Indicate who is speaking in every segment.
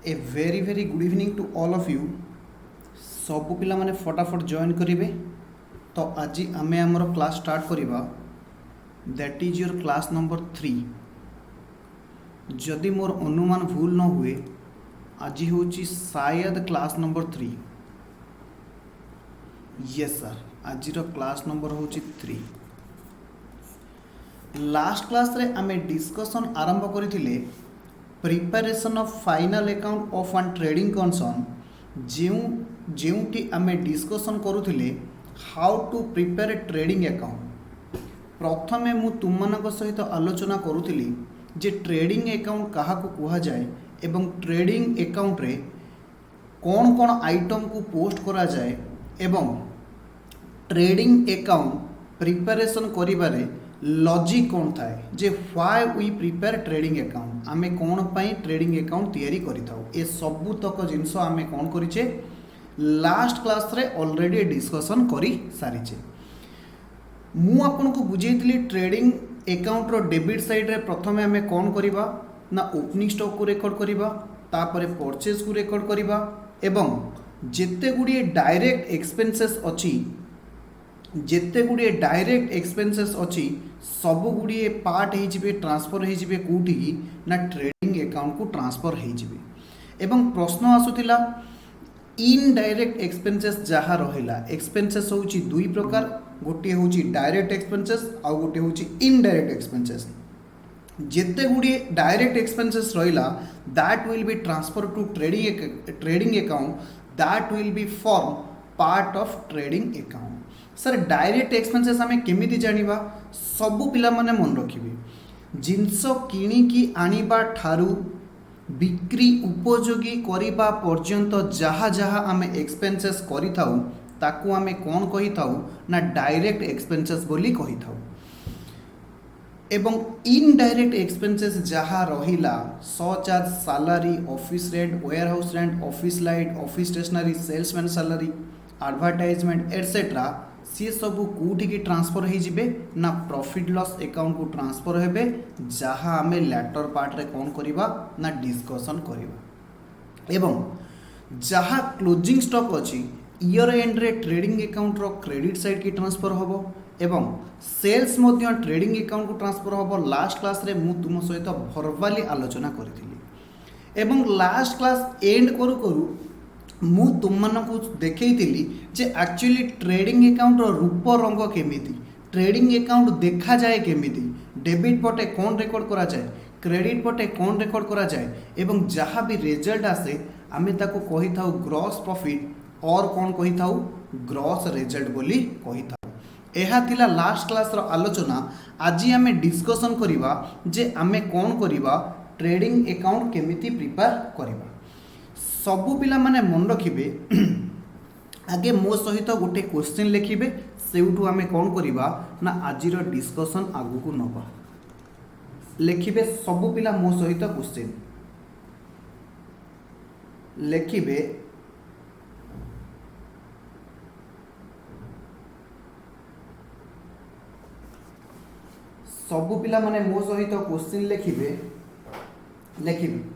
Speaker 1: A very very good evening to all of you. सब पिला माने फटाफट जॉइन करिवे। तो आज आमे हमर क्लास स्टार्ट करिबा। That is your class number 3। जदि मोर अनुमान भूल न हुए आज होची शायद क्लास नंबर 3। यस सर, आज क्लास नंबर होची 3। लास्ट क्लास रे आमे डिस्कशन आरंभ करिथिले preparation of final account of one trading concern जेउटी आमे डिस्कशन करुथिले how to prepare a trading account. प्रथमे मु तुमମାନଙ୍କ सहित आलोचना करुथिली जे ट्रेडिंग अकाउंट काहाकू कुहा जाए एवं ट्रेडिंग अकाउंट रे कौन कौन आइटम को पोस्ट करा जाए एवं ट्रेडिंग अकाउंट प्रिपरेशन करिबारे लॉजिक कौन थाए जे why we prepare trading account. आमे कौन पाई ट्रेडिंग अकाउंट तैयारी करिथाउ ए सबु तक जिनस आमे कौन करिचे लास्ट क्लास रे ऑलरेडी डिस्कशन करी सारिचे। मु आपन को बुझेइतली ट्रेडिंग अकाउंट रो डेबिट साइड रे प्रथमे आमे कौन करिबा ना ओपनिंग स्टॉक को रिकॉर्ड करिबा, तापरे परचेज को रिकॉर्ड करिबा एवं जेते गुडी डायरेक्ट एक्सपेंसेस अछि जेते गुडी डायरेक्ट एक्सपेंसेस अछि सब गुडी पार्ट हे जिवे ट्रांसफर हे जिवे कोठी ना ट्रेडिंग अकाउंट को ट्रांसफर हे जिवे। एवं प्रश्न आसुतिला इनडायरेक्ट एक्सपेंसेस जहाँ रहिला एक्सपेंसेस होची दुई प्रकार, गोटे होची डायरेक्ट एक्सपेंसेस आ गोटे होची इनडायरेक्ट एक्सपेंसेस। जेते गुडी डायरेक्ट एक्सपेंसेस रहिला that will be transfer to trading account that will be form part of trading account. Sir direct expenses आमे केमिति जानिबा सबु पिला माने मन रखिबे जिनस किणिकी आनिबा ठारू बिक्री उपयोगी करिबा पर्यंत जहाँ जहाँ आमे एक्सपेंसेस करिथाउ ताकू आमे कौन कहिथाउ ना डायरेक्ट एक्सपेंसेस बोली कहिथाउ। एवं इनडायरेक्ट एक्सपेंसेस जहाँ रहिला such as salary, office rent, warehouse rent, office light, office stationery, salesman salary, advertisement etcetera सी सब कौटी की ट्रांसफर हो जिबे ना प्रॉफिट लॉस अकाउंट को ट्रांसफर हेबे जहाँ आमे लैटर पार्ट रे कौन करिबा ना डिस्कशन करिबा। एवं जहाँ क्लोजिंग स्टॉक अछि ईयर एंड रे ट्रेडिंग अकाउंट रो क्रेडिट साइड की ट्रांसफर होबो एवं सेल्स मध्य ट्रेडिंग अकाउंट को ट्रांसफर होबो। लास्ट क्लास रे मु तुम सहित भर्बाली आलोचना करिथिली एवं लास्ट क्लास एंड करू करू मु तुमମାନଙ୍କୁ देखैथिली जे एक्चुअली ट्रेडिंग अकाउंट रो रूप रंग केमिति, ट्रेडिंग अकाउंट देखा जाए केमिति, डेबिट पटे कौन रिकॉर्ड करा जाए, क्रेडिट पटे कौन रिकॉर्ड करा जाए एवं जहाँ भी रिजल्ट आसे आमे ताको कहि थाउ ग्रॉस प्रॉफिट और कौन कहि थाउ ग्रॉस रिजल्ट बोली कहि थाउ। एहा थिला लास्ट क्लास रो आलोचना। आज आमे डिस्कशन करिबा जे आमे कौन करिबा ट्रेडिंग अकाउंट केमिति प्रिपेयर करिबा। सबु पिला माने मन रखिबे आगे मो सहित गोटे क्वेश्चन लिखिबे सेउठू आमे कौन करिबा ना आजिर डिस्कशन आगु को नबा। लिखिबे सबु पिला मो सहित क्वेश्चन लिखिबे सबु पिला माने मो सहित क्वेश्चन लिखिबे लिखिबे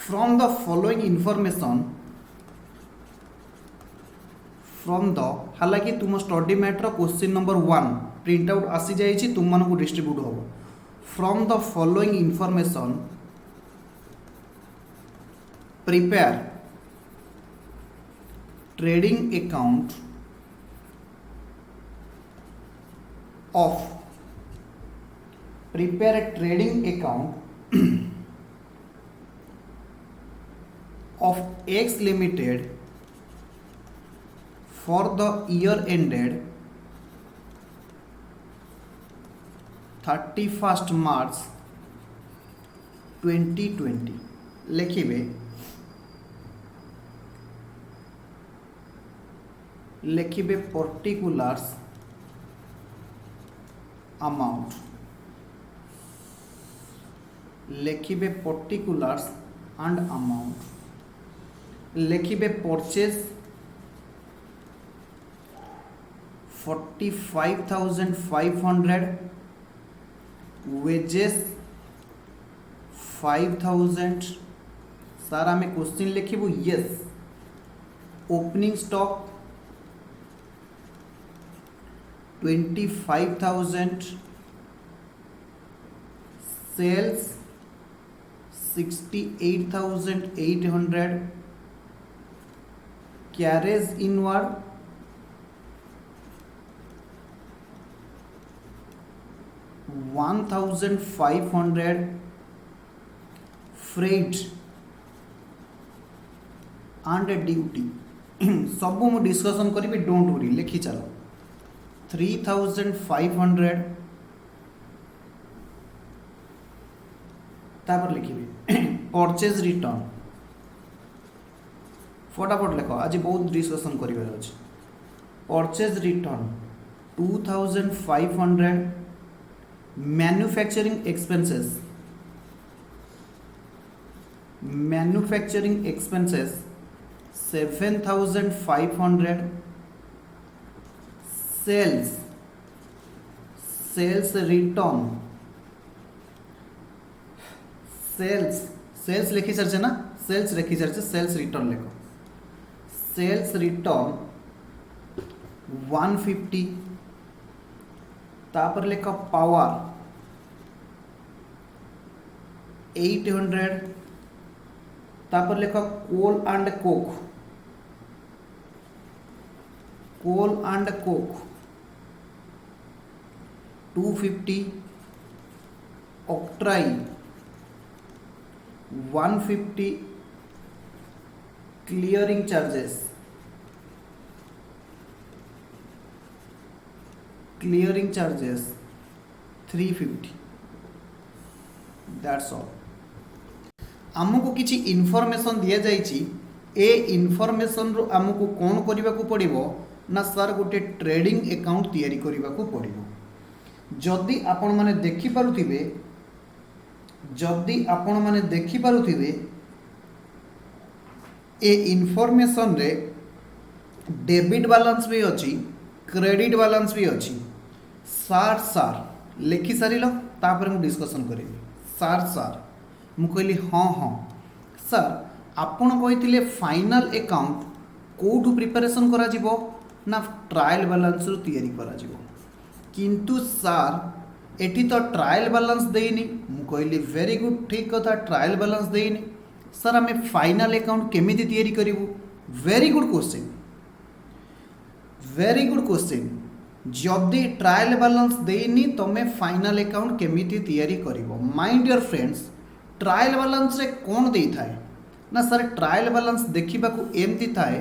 Speaker 1: from the following information from the हालांकि तुम study matter question number 1 print out आसी जाइए तुम मान को डिस्ट्रीब्यूट हो। From the following information prepare trading account of prepare trading account of X Limited for the year ended 31st March 2020। लिखिबे लिखिबे पर्टिकुलर्स अमाउंट लिखिबे पर्टिकुलर्स एंड अमाउंट लिखिबे परचेज 45,500 wages 5,000 सार आम क्वेश्चन लिखिबु yes opening stock 25,000 sales 68,800 carriage inward 1,500 freight and duty सब मु डिस्कशन करी डोंट वरी लिखि चलो 3,500 तापर लिखिबे परचेज रिटर्न फटाफट लिख आज बहुत डिस्कशन करिवार अछि purchase return 2,500 manufacturing expenses 7,500 sales return sales लिखी सारे ना सेल्स लिखी सारे सेल्स रिटर्न लिख सेल्स रिटर्न 150 तापर लिख पावर 800 तापर लिख coal and coke 250 octroi 150 clearing charges 350 that's all आमको किसी इनफॉरमेशन दि जाइए ए इनफॉरमेशन रो आमको कौन करने को पड़ो ना सर गोटे ट्रेडिंग अकाउंट तैयारी करने को पड़ो जदि आपण माने देखि पारुथिबे ए इनफॉरमेशन रे डेबिट बैलेंस भी अच्छी क्रेडिट बैलेंस भी अच्छी सार लिखि सारिल तापर मु डिस्कशन करी सार मु कहली हाँ सर आपण कही फाइनल अकाउंट कोठू प्रिपरेशन करा जिवो ना ट्रायल बैलेंस रु तैयारी करा जिवो किंतु सर एठी तो ट्रायल बैलेंस देनी मु कहली वेरी गुड ठीक कथा ट्रायल बैलेंस देनी सर आम फाइनल अकाउंट केमिति तैयारी करिवु वेरी गुड क्वेश्चन जदि ट्रायल बैलेंस देनी तमे फाइनल अकाउंट केमिति तैयारी करिवो mind your friends trial balance रे कौन दे थाए ना सर ट्रायल बैलेंस देखा एमती थाए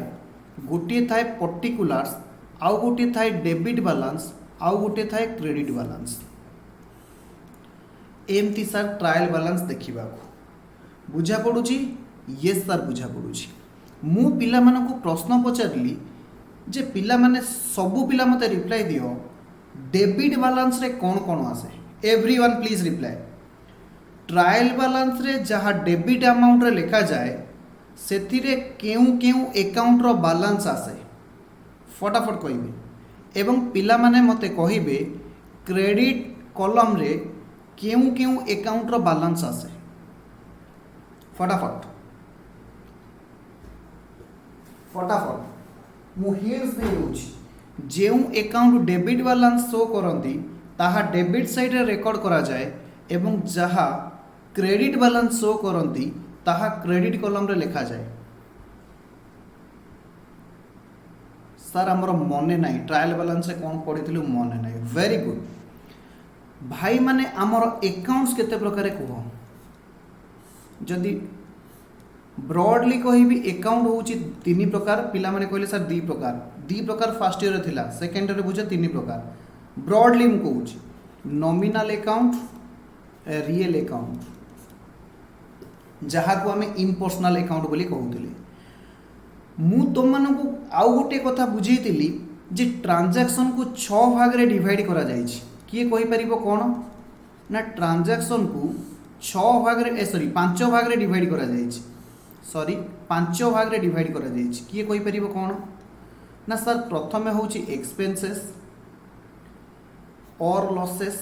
Speaker 1: गोटे थाए पर्टिकुलर्स आउ गोटे थाए डेबिट बैलेंस आउ गोटे थाए क्रेडिट बैलेंस एमती सर ट्रायल बैलेंस देखा बुझा पड़ुची ये सर बुझा पड़ुची मु पिला मानकु प्रश्न पचारली जे पिला माने सबु पिला मते रिप्लाई दियो डेबिट बैलेंस रे कौन कौन आसे everyone please reply trial balance रे जहाँ डेबिट अमाउंट रे लिखा जाए सेथिरे केउ अकाउंट रो बैलेंस आसे फटाफट कहबे एवं पिला माने मते कहिबे क्रेडिट कॉलम रे केउ अकाउंट रो बैलेंस आसे फटाफट मु हिंट्स दे दोछि जेउ अकाउंट डेबिट बैलेंस शो करंती ताहा डेबिट साइड रे रिकॉर्ड करा जाए एवं जहाँ क्रेडिट बैलेंस शो करंती ताहा क्रेडिट कॉलम रे लिखा जाए सर आमर मने नहीं ट्रायल बैलेंस रे कौन पढ़ी मने नहीं वेरी गुड भाई माने आमर अकाउंट्स केते प्रकार कह जदि ब्रॉडली कहि अकाउंट होची तीन प्रकार पिला माने कहले सर दी प्रकार फर्स्ट ईयर थिला सेकंड ईयर बुझे तीन प्रकार ब्रॉडली मु कहूची नॉमिनल अकाउंट रियल अकाउंट जहाँ को आम इम्पर्सनाल अकाउंट बोली कहूली मु तुम मानक आउ गोटे कथा बुझेइली जे ट्रांजैक्शन को 6 भाग रे डिवाइड करा जाइछि किए कहि परिबो कोन ना ट्रांजैक्शन को 6 भाग रे 5 भाग रे डिवाइड करा जाइछि 5 भाग रे डिवाइड करा जाइछि किए कहि परिबो कोन ना सर प्रथम होछि एक्सपेंसेस और लॉसेस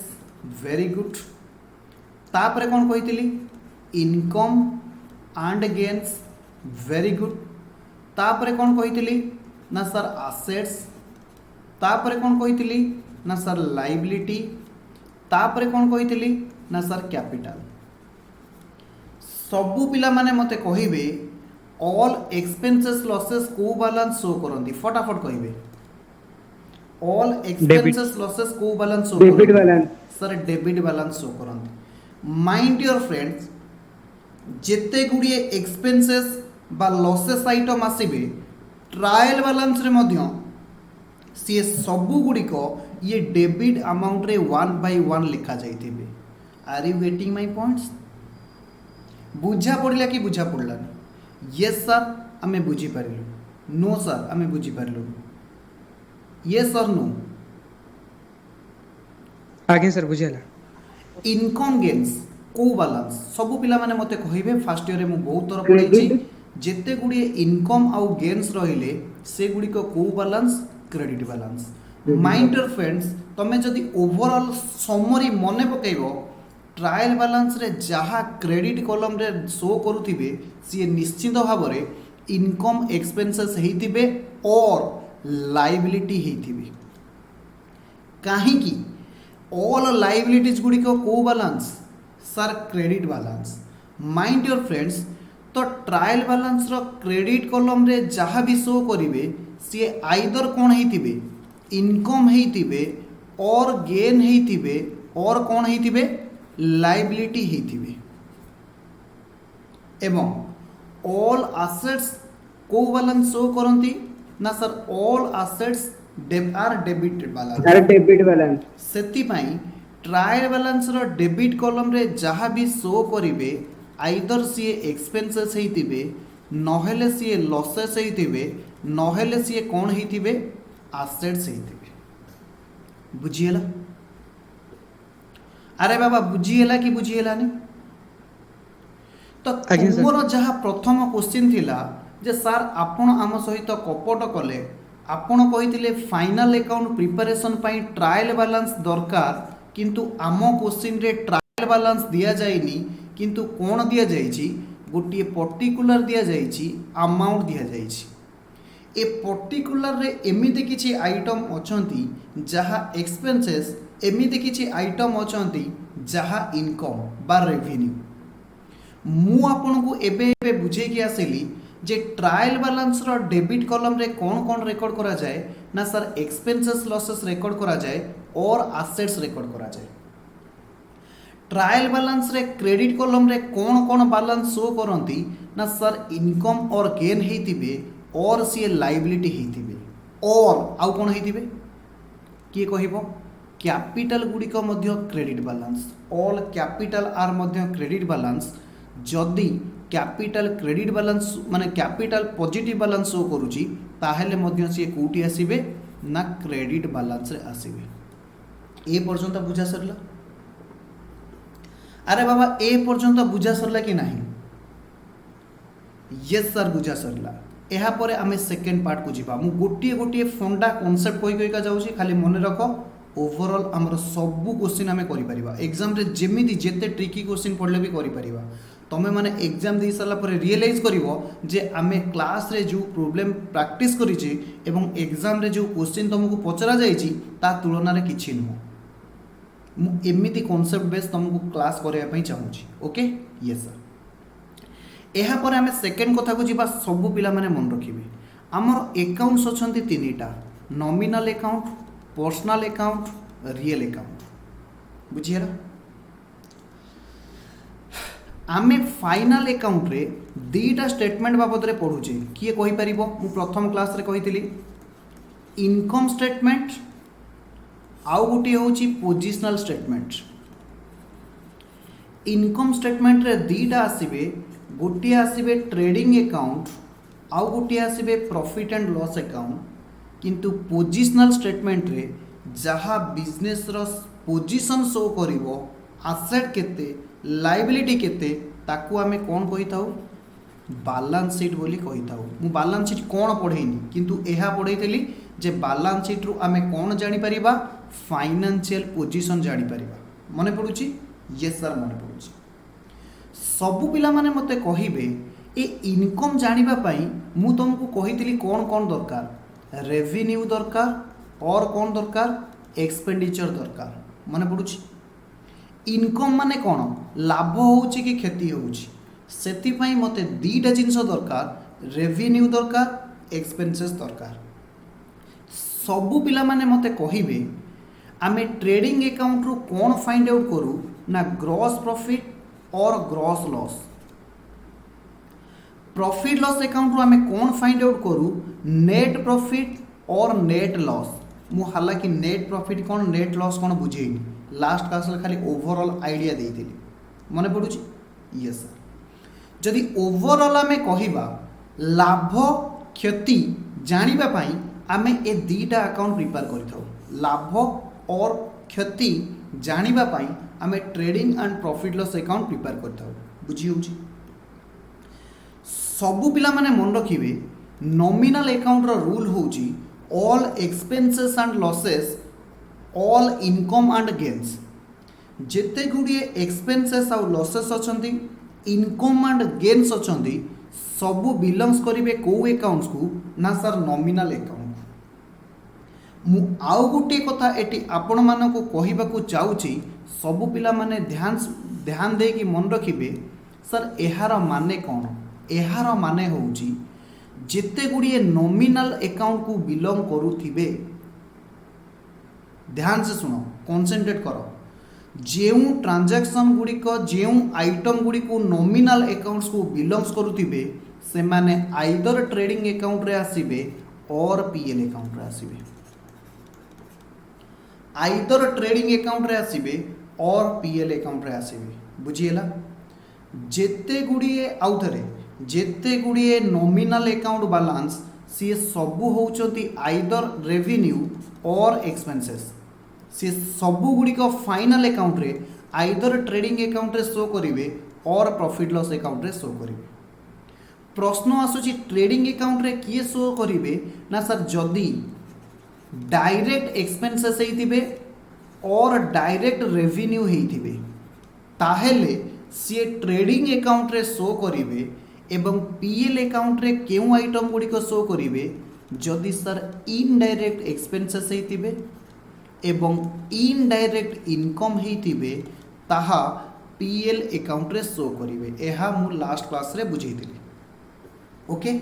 Speaker 1: वेरी गुड तापरे कौन कही income and gains very good तापर कौन कही ना सर आसेट्स तापर कौन कही ना सर लाइबिलिटी तापर कौन कही ना सर कैपिटल सबू पिला माने मते कहिबे ऑल एक्सपेंसेस लॉसेस को बैलेंस शो करंती फटाफट कहिबे ऑल एक्सपेंसेस लॉसेस को balance show
Speaker 2: debit balance
Speaker 1: sir debit balance show करंती माइंड योर फ्रेंड्स जेते गुड़िए एक्सपेंसेस बा लॉसेस आइटम आसीबे ट्रायल बैलेंस रे मध्य सी सबू गुड़िक ये डेबिट अमाउंट रे 1/1 लिखा जाइथिबे are you getting my points बुझा पड़िला कि बुझा पड़लानी यस सर आमे बुझी पारिलु नो सर आमे बुझी पारिलु यस सर नो
Speaker 2: आगे सर बुझेला
Speaker 1: इनकम गेन्स को बैलेंस सबु पिला माने मते कहिबे फर्स्ट ईयर रे मु बहुत थर पढिछि जेते गुडी इनकम आउ गेन्स रहिले से गुडी को balance credit balance mind your friends तमे जदी ओवरऑल समरी मने पकेइबो ट्रायल बैलेंस रे जहाँ क्रेडिट कॉलम रे शो करुथिबे सी निश्चित भाव रे इनकम एक्सपेंसेस हेइथिबे और लायबिलिटी हेइथिबे काहे कि ऑल लायबिलिटीज गुडी को balance sir credit balance mind your friends तो ट्रायल बैलेंस रो क्रेडिट कॉलम रे जहाँ भी शो करिवे सी आइदर कौन हेइथिबे इनकम हेइथिबे और गेन हेइथिबे और कौन हेइथिबे लाइबिलिटी हेइथिबे एवं ऑल एसेट्स को बैलेंस शो करंती ना sir all assets are debit balance सेति पई ट्रायल बैलेंस रो डेबिट कॉलम रे जहाँ भी शो करिवे आइदर सी एक्सपेंसेस हेइथिबे नहेले सी लॉसेस हेइथिबे नहेले सी कौन हेइथिबे एसेट्स हेइथिबे बुझियला अरे बाबा बुझीगला कि बुझीगलानी तो तुमर जहाँ प्रथम क्वेश्चन थिला जे सर आपण आम सहित कपट कले आपण कहिथिले फाइनल अकाउंट प्रिपरेशन पई ट्रायल बैलेंस दरकार किंतु आम क्वेश्चन रे ट्रायल बैलेंस दिया जाइनी किंतु कोन दिया जाइछि गोटे पर्टिकुलर दिया जाइछि अमाउंट दिया जाइछि ए पर्टिकुलर रे एमिति किछि आइटम अछंती जहाँ एक्सपेंसेस एमिति किछि आइटम अछंती जहाँ इनकम बा रेवेन्यू मु आपन को एबे एबे बुझे कि आसिली जे ट्रायल बैलेंस रो डेबिट कॉलम रे कौन कौन रिकॉर्ड करा जाए ना सर एक्सपेंसेस लॉसेस रिकॉर्ड करा जाए और एसेट्स रिकॉर्ड करा जाए ट्रायल बैलेंस रे क्रेडिट कॉलम रे कौन कौन बैलेंस शो करंती ना सर इनकम और गेन हेइथिबे और सी लायबिलिटी हेइथिबे और आउ कौन हेइथिबे किए कहिबो कैपिटल गुड़िक credit balance all capital are credit balance जदि कैपिटल क्रेडिट बैलेंस माने कैपिटल पॉजिटिव बैलेंस शो करुची ताहेले मध्य सी कोठी आसीबे ना क्रेडिट बैलेंस रे आसीबे ए पर्यंत बुझा सरला अरे बाबा ए पर्यंत बुझा सरला कि नहीं यस सर बुझा सरला एहा परे आमे सेकंड पार्ट को जीवा मु गोटिए गोटिए फंडा कांसेप्ट कहि कहि का जाउची खाली मने रखो ओवरऑल आमर सबू क्वेश्चन आम कर एग्जाम रे जेमिति जेते ट्रिकी क्वेश्चन पढ़ले भी कर तमें माने एग्जाम दे सारा पर रियलाइज करिवो जे आमे क्लास रे जो प्रॉब्लम प्रैक्टिस करिछि एवं एग्जाम रे जो क्वेश्चन तुमको पचरा जाइछि ता तुलना रे किछि नुह मु एमिति कांसेप्ट बेस तुमको क्लास करबा पई चाहूछि ओके यस सर एहा पर आमे सेकंड कथा को जीवा सबू पिला माने मन रखिबे हमर अकाउंट्स अछंती तीनटा nominal account personal account real account बुझिएला आमे फाइनल अकाउंट रे दीटा स्टेटमेंट बाबद रे पढुचे किए कहि परिबो मु प्रथम क्लास रे कहितली इनकम स्टेटमेंट आउ गोटे होची पोजिशनल स्टेटमेंट इनकम स्टेटमेंट रे दीटा आसीबे गोटे आसीबे ट्रेडिंग अकाउंट आउ गोटे आसीबे प्रॉफिट एंड लॉस अकाउंट किंतु पोजिशनल स्टेटमेंट रे जहाँ बिजनेस रो पोजीशन शो करिवो एसेट केते लायबिलिटी केते ताकू आमे कोन कहि थाउ बैलेंस शीट बोली कहि थाउ मु बैलेंस शीट कोन पढेनी किंतु एहा पढैतली जे बैलेंस शीट रु आमे कोन जानि परिबा फाइनेंशियल पोजीशन जानि परिबा मने पडुची यस सर मने पडुची सबु पिला माने मते कहिबे ए इनकम जानिबा पई मु तुमको कहितली कौन कौन दरकार रेवेन्यू दरकार और कौन दरकार एक्सपेंडिचर दरकार माने पड़ुछि इनकम माने कौन लाभ होउछि कि क्षति होउछि सेति पई मते दीटा जिंस दरकार रेवेन्यू दरकार एक्सपेंसेस दरकार सबु पिला माने मते कहिबे आमे ट्रेडिंग अकाउंट रु कौन फाइंड आउट करू ना ग्रॉस प्रॉफिट और gross loss profit loss account रु आमे कौन फाइंड आउट करू नेट प्रॉफिट और नेट लॉस मु हालांकि नेट प्रॉफिट कौन नेट लॉस कौन बुझेनी लास्ट क्लास खाली ओवरऑल आइडिया देइथिली मने पडुची यस सर जदि ओवरऑल आमे कहिबा लाभ क्षति जानिबा पई आमे ए दीटा अकाउंट प्रिपेयर करिथाउ लाभ और क्षति जानिबा पई आमे trading and profit loss account prepare करथाउ बुझी होउची सबु पिला माने मन रखिबे नॉमिनल अकाउंट रो रूल होउची all expenses and losses all income and gains जेते गुडिए एक्सपेंसेस और लॉसेस अछंती इनकम एंड गेन्स अछंती सबु बिलोंग्स करिवे को अकाउंट्स को ना सर नॉमिनल अकाउंट मु आउ गोटे कथा एटी आपण मानको कहिबाकू चाहूची सबु पिला माने ध्यान दे कि मन रखिबे सर एहार माने कौन एहार माने होउची जेते गुडिए नॉमिनल अकाउंट को बिलोंग करूथिबे ध्यान से सुनो कंसंट्रेट करो जेउ ट्रांजैक्शन गुडी को जेउ आइटम गुडी को नॉमिनल अकाउंट्स को बिलोंग्स करूथिबे से माने आइदर ट्रेडिंग अकाउंट रे आसीबे और पीएल अकाउंट रे आसीबे आइदर ट्रेडिंग अकाउंट रे आसीबे और पीएल अकाउंट रे आसीबे बुझिएला जेते गुडिए आउथरे जेते गुडिए नॉमिनल अकाउंट बैलेंस सी सबु होउचंती आइदर रेवेन्यू और एक्सपेंसेस सी सबु गुडी को फाइनल अकाउंट रे आइदर ट्रेडिंग अकाउंट रे शो करिवे और प्रॉफिट लॉस अकाउंट रे शो करिवे प्रश्न आसुची ट्रेडिंग अकाउंट रे किए शो करिवे ना सर जदी डायरेक्ट एक्सपेंसेस हेइथिबे और डायरेक्ट रेवेन्यू हेइथिबे ताहेले सी ट्रेडिंग अकाउंट रे शो करिवे एवं पीएल अकाउंट रे केउ आइटम गुडी को शो करिवे जदि सर इनडायरेक्ट एक्सपेंसेस हेइथिबे एवं इनडायरेक्ट इनकम हेइथिबे ताहा पीएल अकाउंट रे शो करिवे एहा मु लास्ट क्लास रे बुझेइथिली okay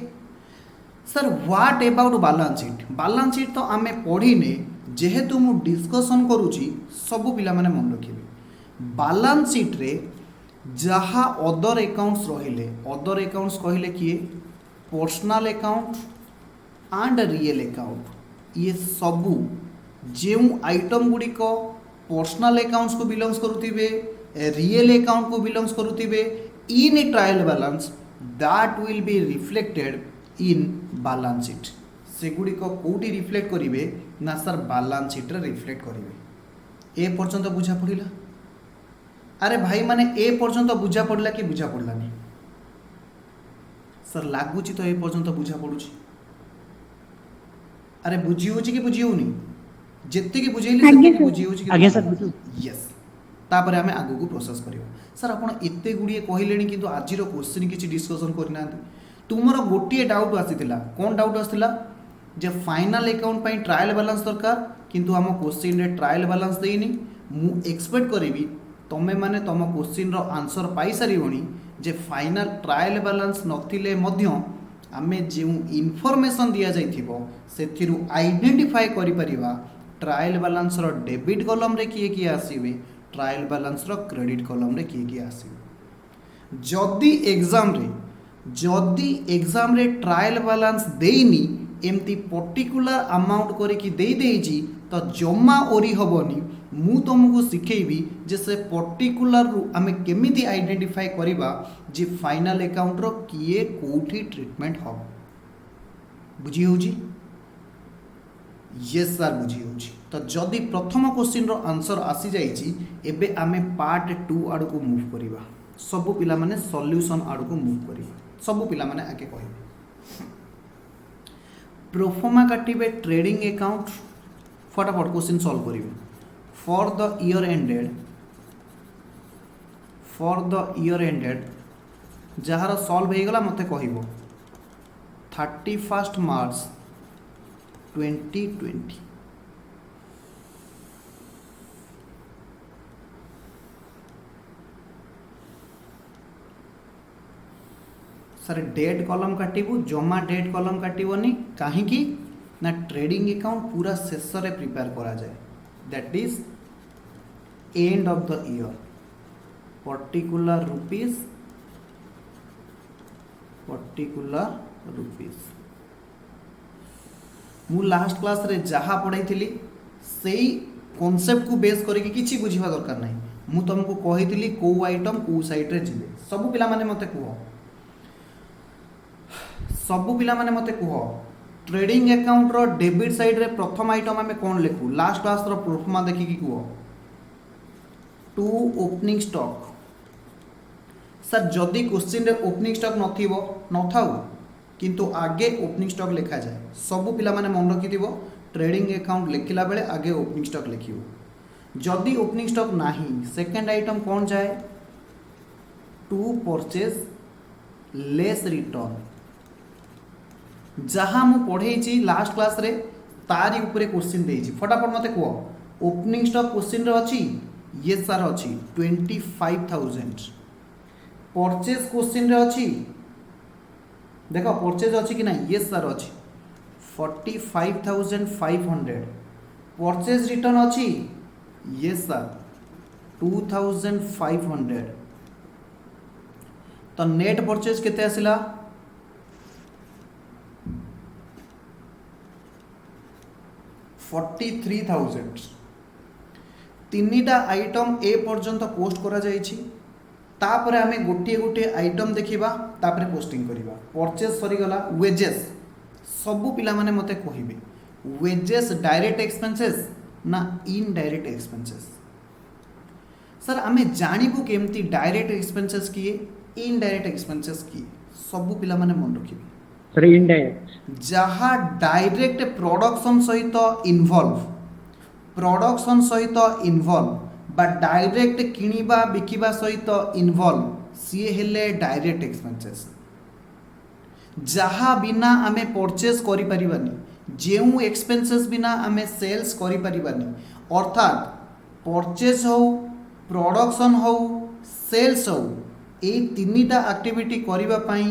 Speaker 1: sir what about balance sheet तो आमे पढ़ीने जेहेतु मु डिस्कशन करूची सबु पिला माने मन रखिबे बैलेंस शीट रे जहाँ अदर अकाउंट्स रहिले अदर अकाउंट्स कहले किए personal account and real account ये सबू जो आइटम गुड़ी को पर्सनल अकाउंट्स को बिलोंग्स करुथिबे रियल अकाउंट को बिलोंग्स करुथिबे in trial balance that will be reflected in balance sheet से गुड़ी को कोठी रिफ्लेक्ट करिवे ना सर बैलेंस शीट रे रिफ्लेक्ट करिवे ए पर्यंत बुझा पड़िला अरे भाई माने ए पर्यंत बुझा पड़ला कि बुझा पड़लानी सर लागुची तो ए पर्यंत बुझा पड़ुची अरे बुझी होची कि बुझी होनी जेत्ते कि बुझेली सेते कि बुझी होची कि
Speaker 2: आगे सर
Speaker 1: यस तापर हमें आगु को प्रोसेस करियो सर आपण एते गुडिए कहिलेनी किंतु आजिरो क्वेश्चन किछि डिस्कशन करना तुमरो गोटिए डाउट आसीतिला कोन डाउट आसीतिला जे फाइनल अकाउंट पई ट्रायल बैलेंस दरकार किंतु हम क्वेश्चन रे ट्रायल बैलेंस देइनी मु एक्सपेक्ट करिवि तमे माने तम क्वेश्चन रो आंसर पाई सारिवणी जे फाइनल ट्रायल बैलेंस नथिले मध्य आमे जे इनफॉरमेशन दिया जाइथिबो सेथिरु आइडेंटिफाई करि परिबा ट्रायल बैलेंस रो डेबिट कॉलम रे किए किए आसीबे ट्रायल बैलेंस रो क्रेडिट कॉलम रे किए किए आसीबे जदी एग्जाम रे ट्रायल बैलेंस देइनी एमती पर्टिकुलर अमाउंट करिकी देई देइजी तो जम्मा ओरी हबनी मु तुमको सिखेबी जे से पर्टिकुलर रु आमे केमिति आइडेंटिफाई करिबा जे फाइनल अकाउंट रो किए कोठी ट्रीटमेंट हो बुझी होजी यस सर बुझी होजी तो जदी प्रथम क्वेश्चन रो आंसर आसी जाईची एबे आमे पार्ट 2 आड़ को मूव करिबा सब पिला माने सॉल्यूशन आड़ को मूव करिबा सब पिला माने आके कहिबे प्रोफर्मा काटिबे ट्रेडिंग अकाउंट फटाफट क्वेश्चन सॉल्व करिबे for the year ended for the year ended जार सॉल्व हो गला मते कहबो 31 मार्च 2020 सर डेट कॉलम काटिबू जमा डेट कॉलम काटिबनी कहीं ना ट्रेडिंग अकाउंट पूरा शेष रे प्रिपेयर करा जाए that is end of the year particular rupees मु लास्ट क्लास रे जहाँ पढ़ाई थी सेई कॉन्सेप्ट को बेस करके किसी बुझा दरकार नहीं मु तुमको कही कौ आइटम कौ साइड रे जिवे सबु पिला माने मते कह सबु पिला माने मते कह ट्रेडिंग अकाउंट रो डेबिट साइड रे प्रथम आइटम आमे कोन लिखु लास्ट क्लास रो प्रोफार्मा देखि कि कह टू ओपनिंग स्टॉक सर जदि क्वेश्चन रे ओपनिंग स्टॉक नथिबो नथाउ किंतु आगे ओपनिंग स्टॉक लिखा जाए सबु पिला माने मन रखिथिबो ट्रेडिंग अकाउंट लिखिला बेले आगे ओपनिंग स्टॉक लिखिबो जदि ओपनिंग स्टॉक नाही सेकंड आइटम कोन जाए टू परचेज लेस रिटर्न जहाँ मु पढ़े लास्ट क्लास रे तारी ऊपर क्वेश्चन देइछि फटाफट मते कह ओपनिंग स्टॉक क्वेश्चन रे अछि ये सार अछि 25000 परचेज क्वेश्चन रे अछि देखो परचेज अछि कि नहीं ये सार अछि 45500 परचेज रिटर्न अछि ये सर 2500 तो नेट परचेज केते आसिला 43,000 तीनिटा आइटम ए पर्यंत पोस्ट करा जाइछि तापरे आमे गोटे गोटे आइटम देखिबा तापरे पोस्टिंग करिबा परचेज सरी गला वेजेस सबु पिला माने मते कहिबे वेजेस डायरेक्ट एक्सपेंसेस ना इनडायरेक्ट एक्सपेंसेस सर आमे जानिबु केमती डायरेक्ट एक्सपेंसेस किए इनडायरेक्ट एक्सपेंसेस किए सबु पिला माने मन रखिबे
Speaker 2: सर इनडायरेक्ट
Speaker 1: जहाँ डायरेक्ट प्रोडक्शन सहित इनवॉल्व बा डायरेक्ट किनिबा बिकिबा सहित इनवॉल्व सी हेले डायरेक्ट एक्सपेंसेस जहाँ बिना आमे परचेज करि परिबानी जेउ एक्सपेंसेस बिना आमे सेल्स करि परिबानी अर्थात परचेज हो प्रोडक्शन हो सेल्स हो ए तीनिटा एक्टिविटी करिबा पई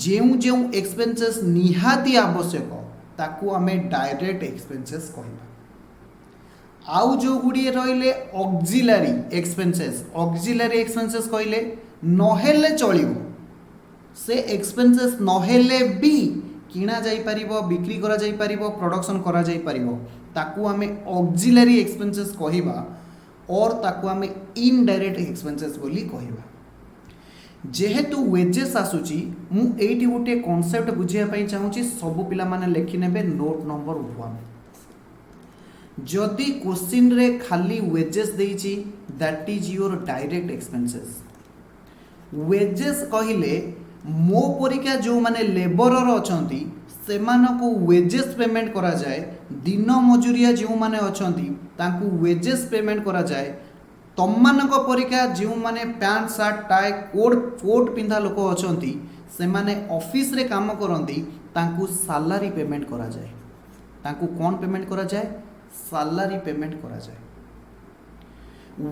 Speaker 1: जेउ जेउ एक्सपेंसेस निहाती आवश्यक ताकू आमे डायरेक्ट एक्सपेंसेस कहबा आउ जो गुड़िए रहिले ऑक्सिलरी एक्सपेंसेस कहले नहेले चलिबो से एक्सपेंसेस नहेले भी किना जाई परिबो बिक्री करा जाई परिबो प्रोडक्शन करा जाई परिबो ताकू आमे ऑक्सिलरी एक्सपेंसेस कहबा और ताकू आमे इनडायरेक्ट एक्सपेंसेस बोली कहबा जेहेतु वेजेस आसुची मु एठी गोटे कॉन्सेप्ट बुझिया पई चाहूची सब पिला माने लेखि नेबे नोट नंबर 1 जदि क्वेश्चन रे खाली वेजेस देइची that is your direct expenses wages कहिले मो परिका जो माने लेबरर अछंती सेमानकु वेजेस पेमेंट करा जाए दिन मजुरिया जो माने अछंती तांकु वेजेस पेमेंट करा जाए तममानक परिका जो माने पैंट शर्ट टाई कोट पिंधा लोक अछंती से माने ऑफिस रे काम करंती तांकु सैलरी पेमेंट करा जाए तांकु कौन पेमेंट करा जाए सैलरी पेमेंट करा जाए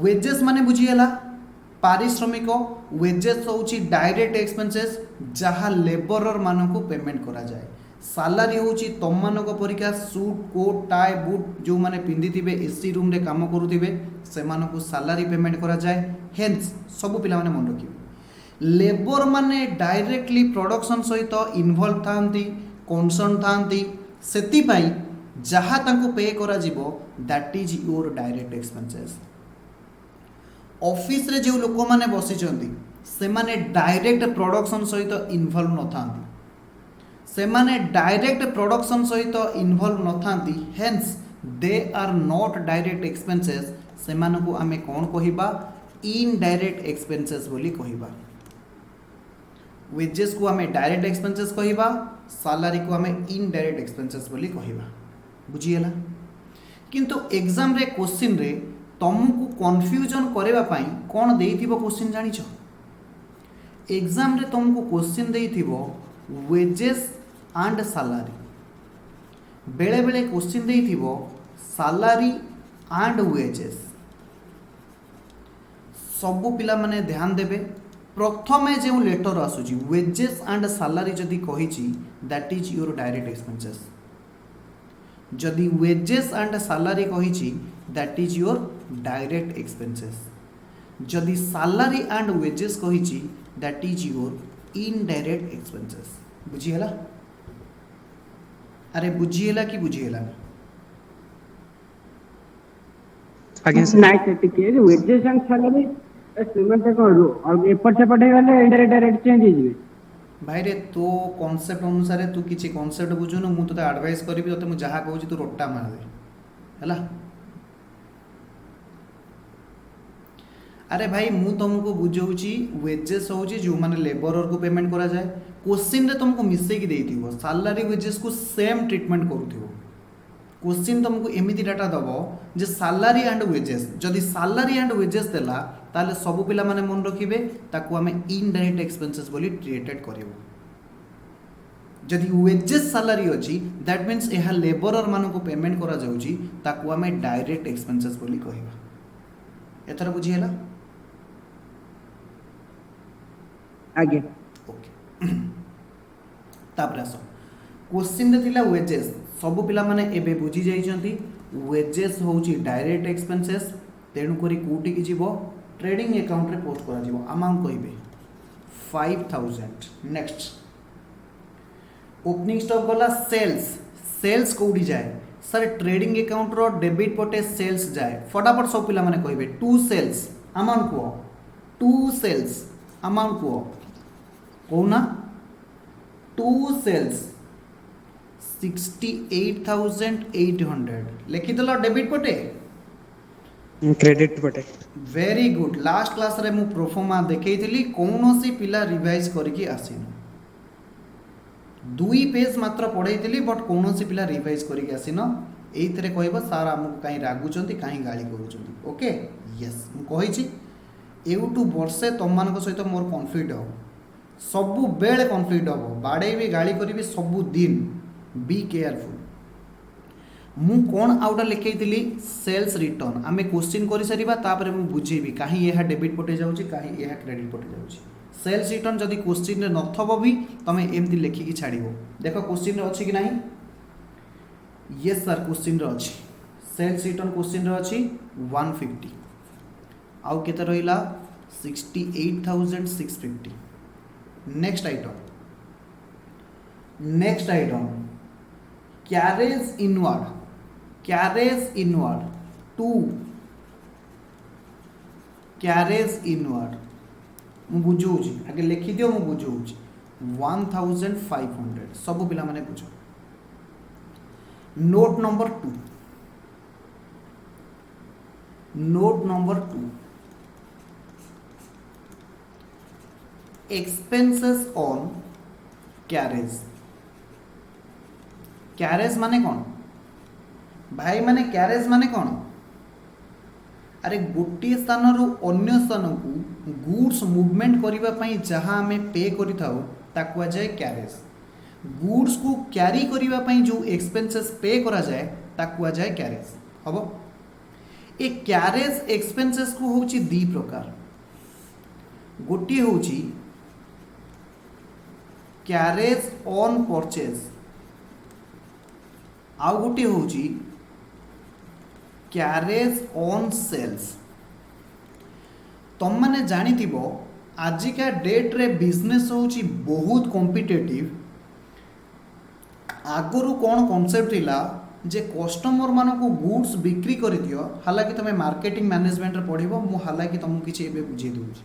Speaker 1: वेजेस माने बुझिएला पारिश्रमिक वेजेस होची डायरेक्ट एक्सपेंसेस जहाँ लेबरर मानकु पेमेंट करा जाए सैलरी होची तममानक परिका सूट कोट टाई बूट जो माने पिंधिथिबे एसी रूम रे काम करूथिबे सेमानकु सैलरी पेमेंट करा जाए हेन्स सब पिला माने मन रखिबे लेबर माने डायरेक्टली प्रोडक्शन सहित इन्वॉल्व थांती कंसर्न थांती सेति पई जहाँ तांको पे करा जिवो that is your direct expenses office रे जो लोक माने बसिचंती से माने डायरेक्ट प्रोडक्शन सहित इन्वॉल्व न थांती से माने डायरेक्ट प्रोडक्शन सहित इन्वॉल्व न थांती hence they are not direct expenses से मानकु आमे कौन कहिबा इनडायरेक्ट एक्सपेंसेस बोली कहिबा वेजेस को आमे डायरेक्ट एक्सपेंसेस कहिबा सैलरी को आमे इनडायरेक्ट एक्सपेंसेस बोली कहिबा बुझिएला किंतु एग्जाम रे क्वेश्चन रे तुमको कन्फ्यूजन करबा पई कोन देइथिबो क्वेश्चन जानिछ एग्जाम रे तुमको क्वेश्चन देइथिबो वेजेस एंड सैलरी बेले बेले क्वेश्चन देइथिबो सैलरी एंड वेजेस सबु पिला माने ध्यान देबे प्रथमे जो लेटर आसुची वेजेस एंड सैलरी जदि कहिची that is your direct expenses जदि वेजेस एंड सैलरी कहिची that is your direct expenses जदि सैलरी एंड वेजेस कहिची that is your indirect expenses बुझी हला अरे बुझी हला कि बुझी हला
Speaker 2: आगे सर
Speaker 3: नाइस टिके वेजेस एंड सैलरी मतलब कौन और एपट सेपट हो गले इनडायरेक्ट डायरेक्ट चेंज हो जिवे
Speaker 1: भाई रे तो कॉन्सेप्ट अनुसार तू किसी कॉन्सेप्ट बुझुनु मु तोते एडवाइस करिबी तोते मु जहा कहूची तू रोटा मार दे हला अरे भाई मु तुमको बुझाऊँगी वेजेस हूँ जो मैंने लेबर को पेमेंट करा जाए क्वेश्चन रे तुमको मिसेकी देइथिबो सैलरी वेजेस को सेम ट्रीटमेंट करूथिबो क्वेश्चन तुमको एमिति डाटा दबो जे सैलरी एंड वेजेस जदि सैलरी एंड वेजेस देला ताले सब पिला माने मन रखिबे ताकू हमें इनडायरेक्ट एक्सपेंसेस बोली ट्रीटेड करिवो जदि वेजेस सैलरी अछि दैट मींस एहा लेबरर मानको को पेमेंट करा जाउची ताकू हमें डायरेक्ट एक्सपेंसेस बोली कहबा एथरा बुझी हैला
Speaker 3: आगे
Speaker 1: ओके तापर आसो क्वेश्चन रे थिला वेजेस सब पिला माने एबे बुझी जाइछंती वेजेस होउची डायरेक्ट एक्सपेंसेस तेणु करी कोटी की जीवो ट्रेडिंग अकाउंट रे पोस्ट करा जीवो अमाउंट कहिबे 5000 नेक्स्ट ओपनिंग स्टॉक गला सेल्स सेल्स कोडी जाए सर ट्रेडिंग अकाउंट रो डेबिट पटे सेल्स जाए फटाफट सब पिला माने कहिबे टू सेल्स अमाउंट को टू सेल्स अमाउंट को कोना टू सेल्स 68,800 लिखि दलो डेबिट पटे
Speaker 2: क्रेडिट पटे
Speaker 1: वेरी गुड लास्ट क्लास रे मु प्रोफोमा देखैथिली कोनोसी पिला रिवाइज करके आसीनो दुई पेज मात्र पढैथिली बट कोनोसी पिला रिवाइज करके आसीनो एइथरे कहबो सार हमकु काई रागुचंती काई गाली करूचंती ओके यस मु कहिची एउटू वर्षे तुम मानक सहित मोर कॉन्फ्लिक्ट हो सबु बेले कॉन्फ्लिक्ट हो बाड़े भी गाली करी सबु दिन बी केयरफुल मु कौन आउटा लिखैथिली सेल्स रिटर्न आमे क्वेश्चन करि सरीबा तापर मु बुझेबी काहे यहा डेबिट पटे जाउची काहे यहा क्रेडिट पटे जाउची सेल्स रिटर्न जदि क्वेश्चन रे नथबो भी तमे एमति लेखि की छाड़िबो देखो क्वेश्चन रे अछि कि नाही यस सर क्वेश्चन रे अछि सेल्स रिटर्न क्वेश्चन रे अछि 150 आउ केते रहिला 68,650 next item carriage inward 2 carriage inward मु बुझौची आगे लिखि दियो मु बुझौची 1500 सब पिला माने बुझो note number 2 expenses on carriage माने कौन भाई माने कैरेज माने कौन अरे गोटे स्थान रु अन्य स्थान को गुड्स मूवमेंट करबा पई जहां हमें पे करि थाउ ताकुआ जाए कैरेज गुड्स को कैरी करबा पई जो एक्सपेंसेस पे करा जाए ताकुआ जाए कैरेज हबो ए कैरेज एक्सपेंसेस को होची दी प्रकार गोटे होची कैरेज ऑन परचेज आउ गोटे होची कैरेज ऑन सेल्स तुम मैंने जानिथिबो आजिका डेट रे बिजनेस होची बहुत कॉम्पिटिटिव आगुरु कौन कॉन्सेप्ट थिला जे कस्टमर मानको गुड्स बिक्री करि दियो हालांकि तमे मार्केटिंग मैनेजमेंट रे पढिबो मु हालांकि तुमको किछि एबे बुझे दूची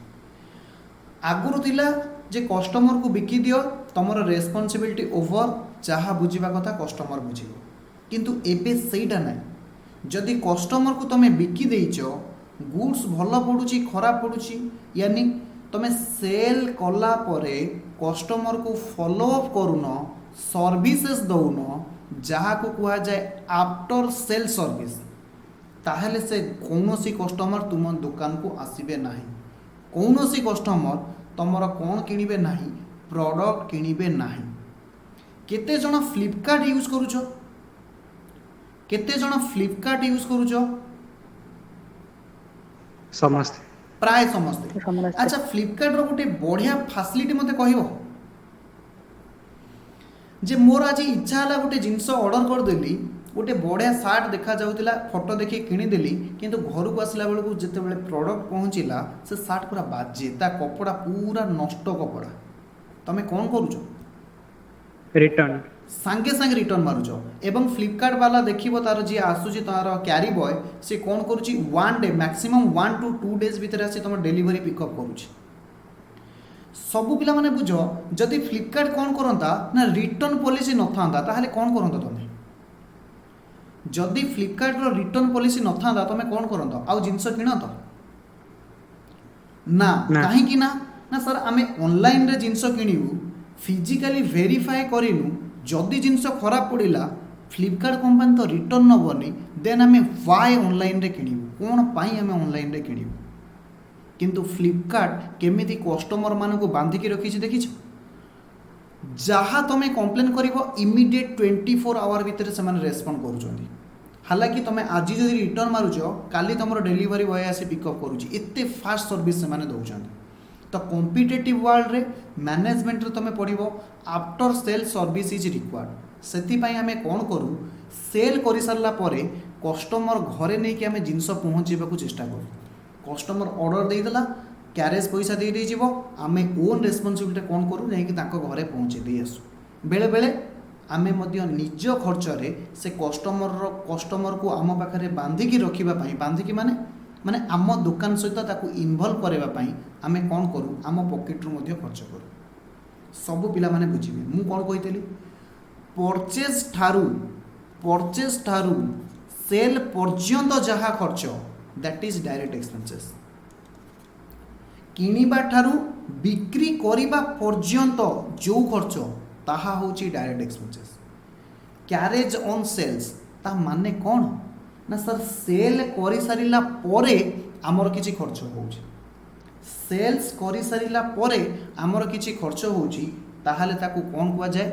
Speaker 1: आगुरु थिला जे कस्टमर को बिकी दियो तमर रेस्पॉन्सिबिलिटी ओवर जहाँ बुझीबा कथा कस्टमर बुझिबो किंतु एबे सेटा ना जदि कस्टमर को तमे बिकी देइचो गुड्स भल पड़ुची खराब पड़ुची यानी तमे सेल कला परे कस्टमर को फॉलो अप करूनो सर्विसेस दउनो जहाँ को कहा जाए आफ्टर सेल सर्विस ताहले से कौनसी कस्टमर तुम दुकान को आसीबे नाही, कौनसी कस्टमर तुमर कौन किणिबे नाही, प्रोडक्ट किणिबे नाही। केते जण फ्लिपकार्ट यूज करूछ, केते जण फ्लिपकार्ट यूज करूछ?
Speaker 2: समस्त
Speaker 1: प्राय समस्ते। अच्छा, फ्लिपकार्ट रो गोटे बढ़िया फैसिलिटी मते कहबो जे मोर आज इच्छा है गोटे जिनस ऑर्डर करदेली, गोटे बढ़िया सार्ट देखा जाउतिला, फोटो देखि किणीदेली, किंतु घर को आसला बेलू जिते बड़े प्रोडक्ट पहुँचला से सार्ट पूरा बाजे, ता कपड़ा पूरा नष्ट कपड़ा, तमें कौन करूछ?
Speaker 2: रिटर्न
Speaker 1: सांगे सांगे रिटर्न मारुछ। एवं फ्लिपकार्ट वाला देखिबो तार जी आसुची तार क्यारी बॉय से कौन करुची, 1 डे मैक्सिमम 1 to 2 डेज भितर आसी तुम डिलीवरी पिकअप करुची। सबु पिला माने बुझ, जदि फ्लिपकार्ट कौन करता ना रिटर्न पॉलिसी न था ताहले कौन करता तुम? जदि फ्लिपकार्ट रो रिटर्न पॉलिसी न था तुम कौन करता? आउ जिनस किणत ना, कहीं ना ना सर आमे ऑनलाइन रे जिनस किणिबू, फिजिकली वेरीफाए करिनु, जदि जिनस खराब पड़िला फ्लिपकार्ट कंपनी तो रिटर्न नबनी, देन आमे वाई ऑनलाइन रे किणिबू, कौन पाई आमे ऑनलाइन रे किणिबू? किंतु फ्लिपकार्ट केमिति कस्टमर मान को बांधिकी रखी देखिछ, जहाँ तुम कंप्लेन कर इमिडिएट 24 आवर भितर से रेस्पॉन्ड करुँच। हालांकि तुम आज जब रिटर्न मारुच, काली तुम डिलीवरी बॉय आसी पिकअप करुँच, एते फास्ट सर्विस से दौरान। तो कॉम्पिटिटिव वर्ल्ड रे मैनेजमेंट रे तुम पढ़ो after sale service is required. से आम कौन करूँ, सेल कर सारा कस्टमर घरे नहीं कि आम जिनस पहुँचवा चेष्टा करूँ। कस्टमर ऑर्डर देदेला, क्यारेज पैसा दे दीजिए, आम ओन रेस्पॉन्सिबिलिटी कौन करूँ जाकि घरे पहुँचे दे आसू। बेले बेले आम निज खर्चरे से कस्टमर को आम पाखे बांधिकी रखापी, बांधिकी माने माने आम दुकान सहित ताकू इनवल्व करने आम कौन करूँ, आम पॉकेट रू खर्च करूँ। सबू पिला माने बुझिबे मु कौन कही, परचेज ठारू सेल पर्यंत जहाँ खर्च दैट इज डायरेक्ट एक्सपेंसेस। किनिबा ठारू बिक्री करिबा पर्यंत जो खर्च ताहा होची direct expenses. Carriage on sales ता माने कौन ना सर, सेल करि सारिला परे आमर किछि खर्च होउची, सेल्स करि सारिला परे आमर किछि खर्च होउची, ताहाले ताकू कौन कुआ जाए,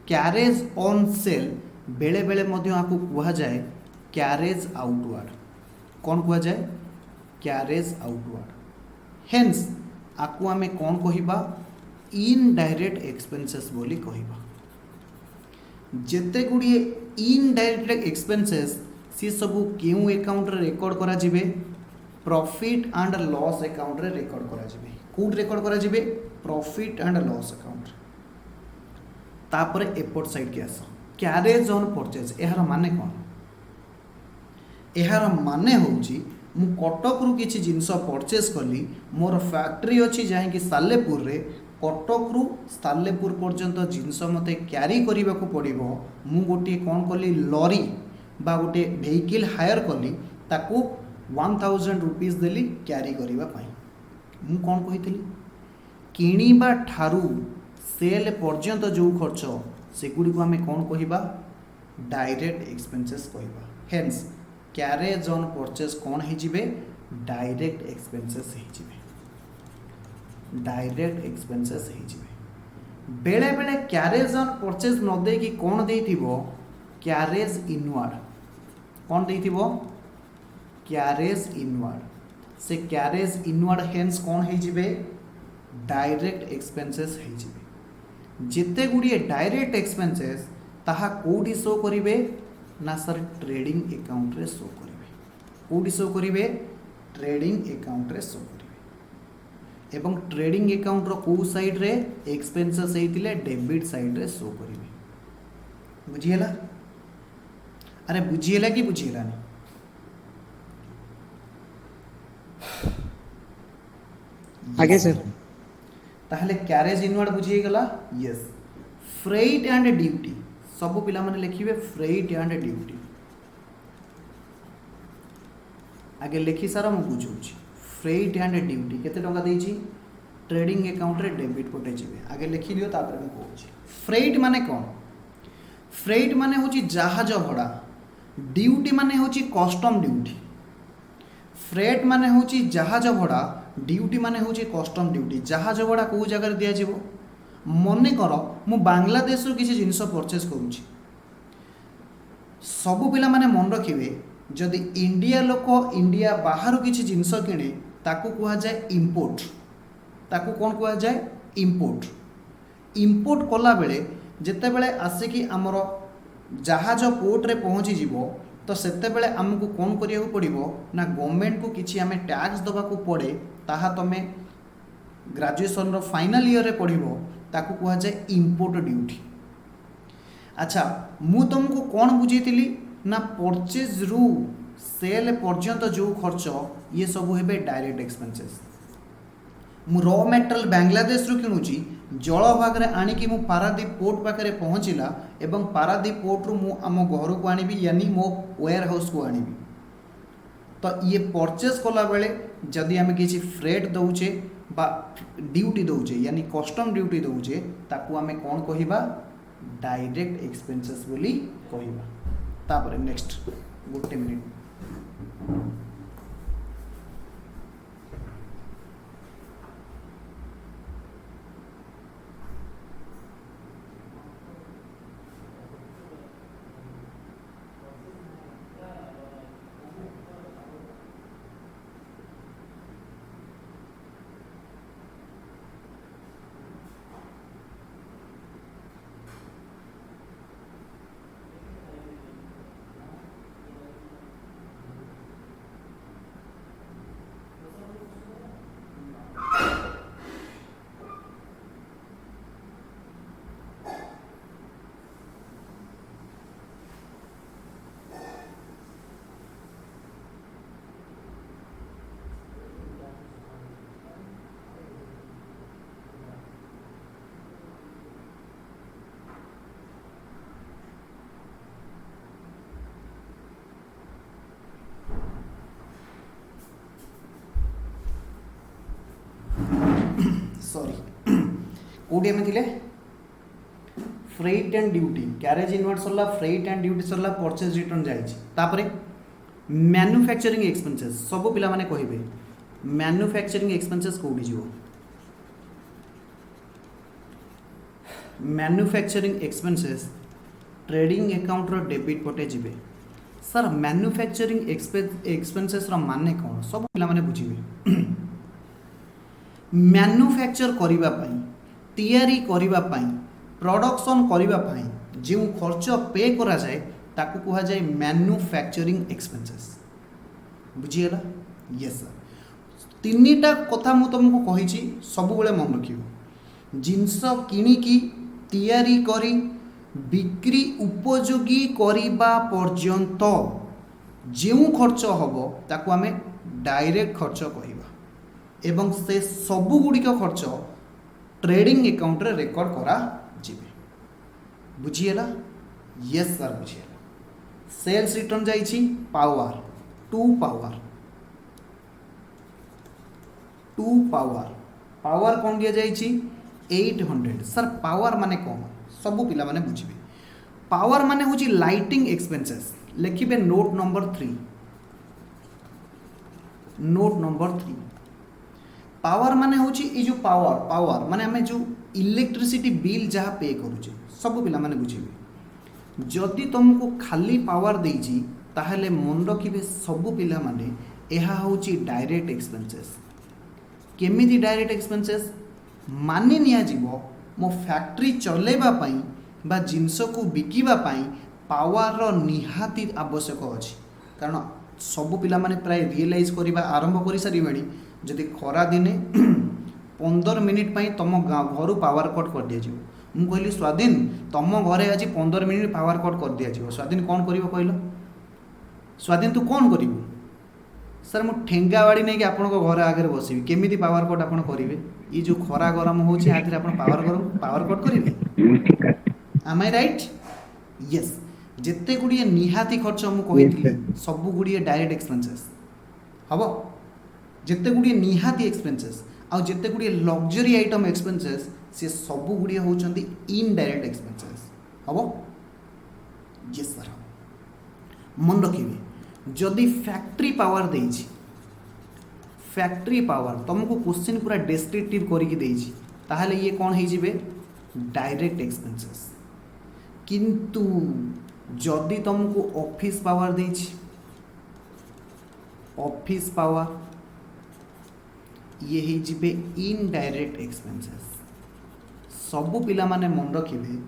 Speaker 1: क्यारेज ऑन सेल। बेले बेले मध्य आकू कुआ जाए क्यारेज आउटवर्ड। कौन कुआ जाए, क्यारेज आउटवर्ड। हेन्स आकू आमे कौन कहिबा, इनडायरेक्ट एक्सपेंसेस बोली कहिबा। जेते गुड़िए इनडायरेक्ट एक्सपेंसेस सी सबू क्यों अकाउंट रे रिकॉर्ड करा जिवे, प्रॉफिट एंड लॉस अकाउंट रे रिकॉर्ड करा जिवे। कोड रिकॉर्ड करा जिवे, प्रॉफिट एंड लॉस अकाउंट। तापर एपट साइड के आस, क्यारेज ऑन परचेज। एहार माने कौन, एहार माने होची मु कटक रु किछि जिनस परचेज कली, मोर फैक्ट्री अच्छी जहाँकि सालेपुर रे, कटक रु सालेपुर पर्यंत जिनस मते क्यारी करने को पड़ो। मु गोटे कौन कली, लॉरी बा गोटे वेहिकल हायर कली, ताकू 1000 रुपीज देली क्यारी करने पाई। मु कौन कही, किणीबा ठारू सेल पर्यंत जो खर्च सेगुड़ी को आम कौन कहबा, डायरेक्ट एक्सपेंसेस कहबा। हेन्स क्यारेज ऑन परचेज कौन है जिवे, डायरेक्ट एक्सपेंसेस है जिवे, डायरेक्ट एक्सपेंसेस है जिवे। बेले बेले क्यारेज ऑन परचेज न दे कि कौन देथिबो, क्यारेज इनवर्ड। कौन देथिबो, क्यारेज इनवर्ड। से क्यारेज इनवर्ड हेन्स कौन है जिवे, डायरेक्ट एक्सपेंसेस है जिवे। जिते गुड़िए डायरेक्ट एक्सपेंसेस ताहा कोडी शो करिवे ना सर, ट्रेडिंग अकाउंट रे शो करिवे। कोडी शो करिवे, ट्रेडिंग अकाउंट रे शो करिवे। एवं ट्रेडिंग अकाउंट रो को साइड रे एक्सपेंसेस हेतिले डेबिट साइड रे शो करिवे। बुझिएला? अरे बुझिएला कि बुझिएला नहीं?
Speaker 2: आगे सर,
Speaker 1: ताहले क्यारेज इनवर्ड बुझिए गला। यस। फ्रेट एंड ड्यूटी, सब पिला माने लिखिबे फ्रेट एंड ड्यूटी। आगे लिखि सारा मु बुझुची। फ्रेट एंड ड्यूटी केते टंका देइची, ट्रेडिंग अकाउंट रे डेबिट पटे जिवे। आगे लिखि लियो, तापर मु कहूची। फ्रेट माने कौन, फ्रेट माने होची जहाज भड़ा, ड्यूटी माने होची कस्टम ड्यूटी। फ्रेट माने होची जहाज भड़ा, ड्यूटी माने होची कस्टम ड्यूटी। जहाज भड़ा को जगह दिया जीवो, मने कर मु बांग्लादेश रु किसी जिनस परचेस करूची, सबु पिला माने मन रखिबे जदि इंडिया लोक इंडिया बाहर किसी जिनस किणे ताकू कुहा जाए इंपोर्ट। ताकू कौन कुहा जाए? इंपोर्ट। इंपोर्ट कला बेले जेते बेले आसिकी आमर जहाज पोर्ट रे पहुँची जीवो तो सेते बेले आमको कौन करिया को पड़िबो ना गवर्नमेंट को किछि आमे टैक्स दबा को पड़े। ताहा तमे ग्रेजुएशन रो फाइनल ईयर रे पढ़िबो, ताकू कुहा जाए इंपोर्ट ड्यूटी। अच्छा, मु तुमको कौन बुझेइतिली ना परचेज रु सेल पर्यंत जो खर्च ये सब हेबे डायरेक्ट एक्सपेंसेस। मु रॉ मेटेरियल बांग्लादेश रु किणुची, जल भाग रे आनिकी मु पारादीप पोर्ट पाखरे पहुँचला एवं पारादीप पोर्ट रु मु आम घर को आनिबी, यानी मो वेयर हाउस को आनिबी। तो ये परचेस कला बेले जदि आमे किछि फ्रेट दउचे बा ड्यूटी दउचे, यानी कस्टम ड्यूटी दउचे, ताकू आमे कौन कहिबा? डायरेक्ट एक्सपेंसेस बोली कहिबा। तापर नेक्स्ट गोटे मिनिट। सॉरी कौटी आम थे freight and duty, carriage inward सरला, फ्रेट एंड ड्यूटी सरला, परचेज रिटर्न जाइए। मैन्युफैक्चरिंग एक्सपेंसेस सब पिला माने कहिबे मैन्युफैक्चरिंग एक्सपेंसेस कौटी जीवो? मैन्युफैक्चरिंग एक्सपेंसेस ट्रेडिंग अकाउंट रो डेबिट पटे जीवे। सर मैन्युफैक्चरिंग एक्सपेंसेस रो माने कौन? सब पिला माने बुझिबे। मैन्युफैक्चर करिबा पई, तैयारी करिबा पई, प्रोडक्शन करिबा पई जो खर्च पे करा जाए ताकू कहा जाए मैन्युफैक्चरिंग एक्सपेंसेस। बुझीगला? Yes sir. तीनटा कथा मु तुमको कहिछि, सब बेले मन रखियो। जिनस किनिकी तैयारी करी बिक्री उपयोगी करिबा पर्यंत जो खर्च हबो ताकू आमे डायरेक्ट खर्च कहिबा, एवं से सबु गुड़िक खर्च ट्रेडिंग अकाउंट रे रेकर्ड करा जिवे। बुझीगला? यस सर बुझीगला। सेल्स रिटर्न जाइछि पावर टू पावर कौन दिया जाइछि? 800। सर पावर माने कौन? सबु पिला माने बुझिबे। पावर माने होछि लाइटिंग एक्सपेंसेस। लिखिबे note number 3। Note number 3 power माने होछि ए जो पावर माने हमें जो इलेक्ट्रिसिटी बिल जहाँ पे करूचे सब पिला माने बुझिबे। जदि तुमको खाली पावर देइछि ताहले मन रखिबे सब पिला माने एहा होछि डायरेक्ट एक्सपेंसेस। केमिति डायरेक्ट एक्सपेंसेस? मानि निया जीवो मो फैक्ट्री चलेबा पई बा जिनस को बिकिबा पई पावर रो निहाती आवश्यक अछि। कारण सब पिला माने प्राय रियलाइज करिबा आरंभ करि सारिबेनी जदि खरा दिने 15 मिनिट पाई तुम घर पावर कट कर दिया। मु कहली स्वाधीन तुम घरे आज 15 मिनिट पावर कट कर दिया। स्वाधीन कौन कर कहल? स्वाधीन तू कौन कर? सर मु ठेंगा बाड़ी नहीं कि आपण घर आगे बसबी, केमिति पावर कट आपण करेंगे? ये जो खरा गरम होची आथिरे आपण पावर कट करेंगे? एम आई राइट? यस। जिते गुड़िए निहाती खर्च मु कही सब गुड़िए डायरेक्ट एक्सपेंसेस हम। जिते गुड़िए निहाती एक्सपेंसेस आउ जिते गुड़िए लग्जरी आइटम एक्सपेंसेस से सब गुड़िए होचंदी इनडायरेक्ट एक्सपेंसेस हम। Yes sir. मन रखिए जदि फैक्ट्री पावर देइछि फैक्ट्री पावर तुमको क्वेश्चन पूरा डेस्क्रिप्टिव करके देइछि ताहले ये कौन है जिबे डायरेक्ट एक्सपेंसेस किंतु जदि तुमको ऑफिस पावर देइछि ऑफिस पावर ये है जिबे इनडायरेक्ट एक्सपेंसेस सबु पिला माने मन रखिबे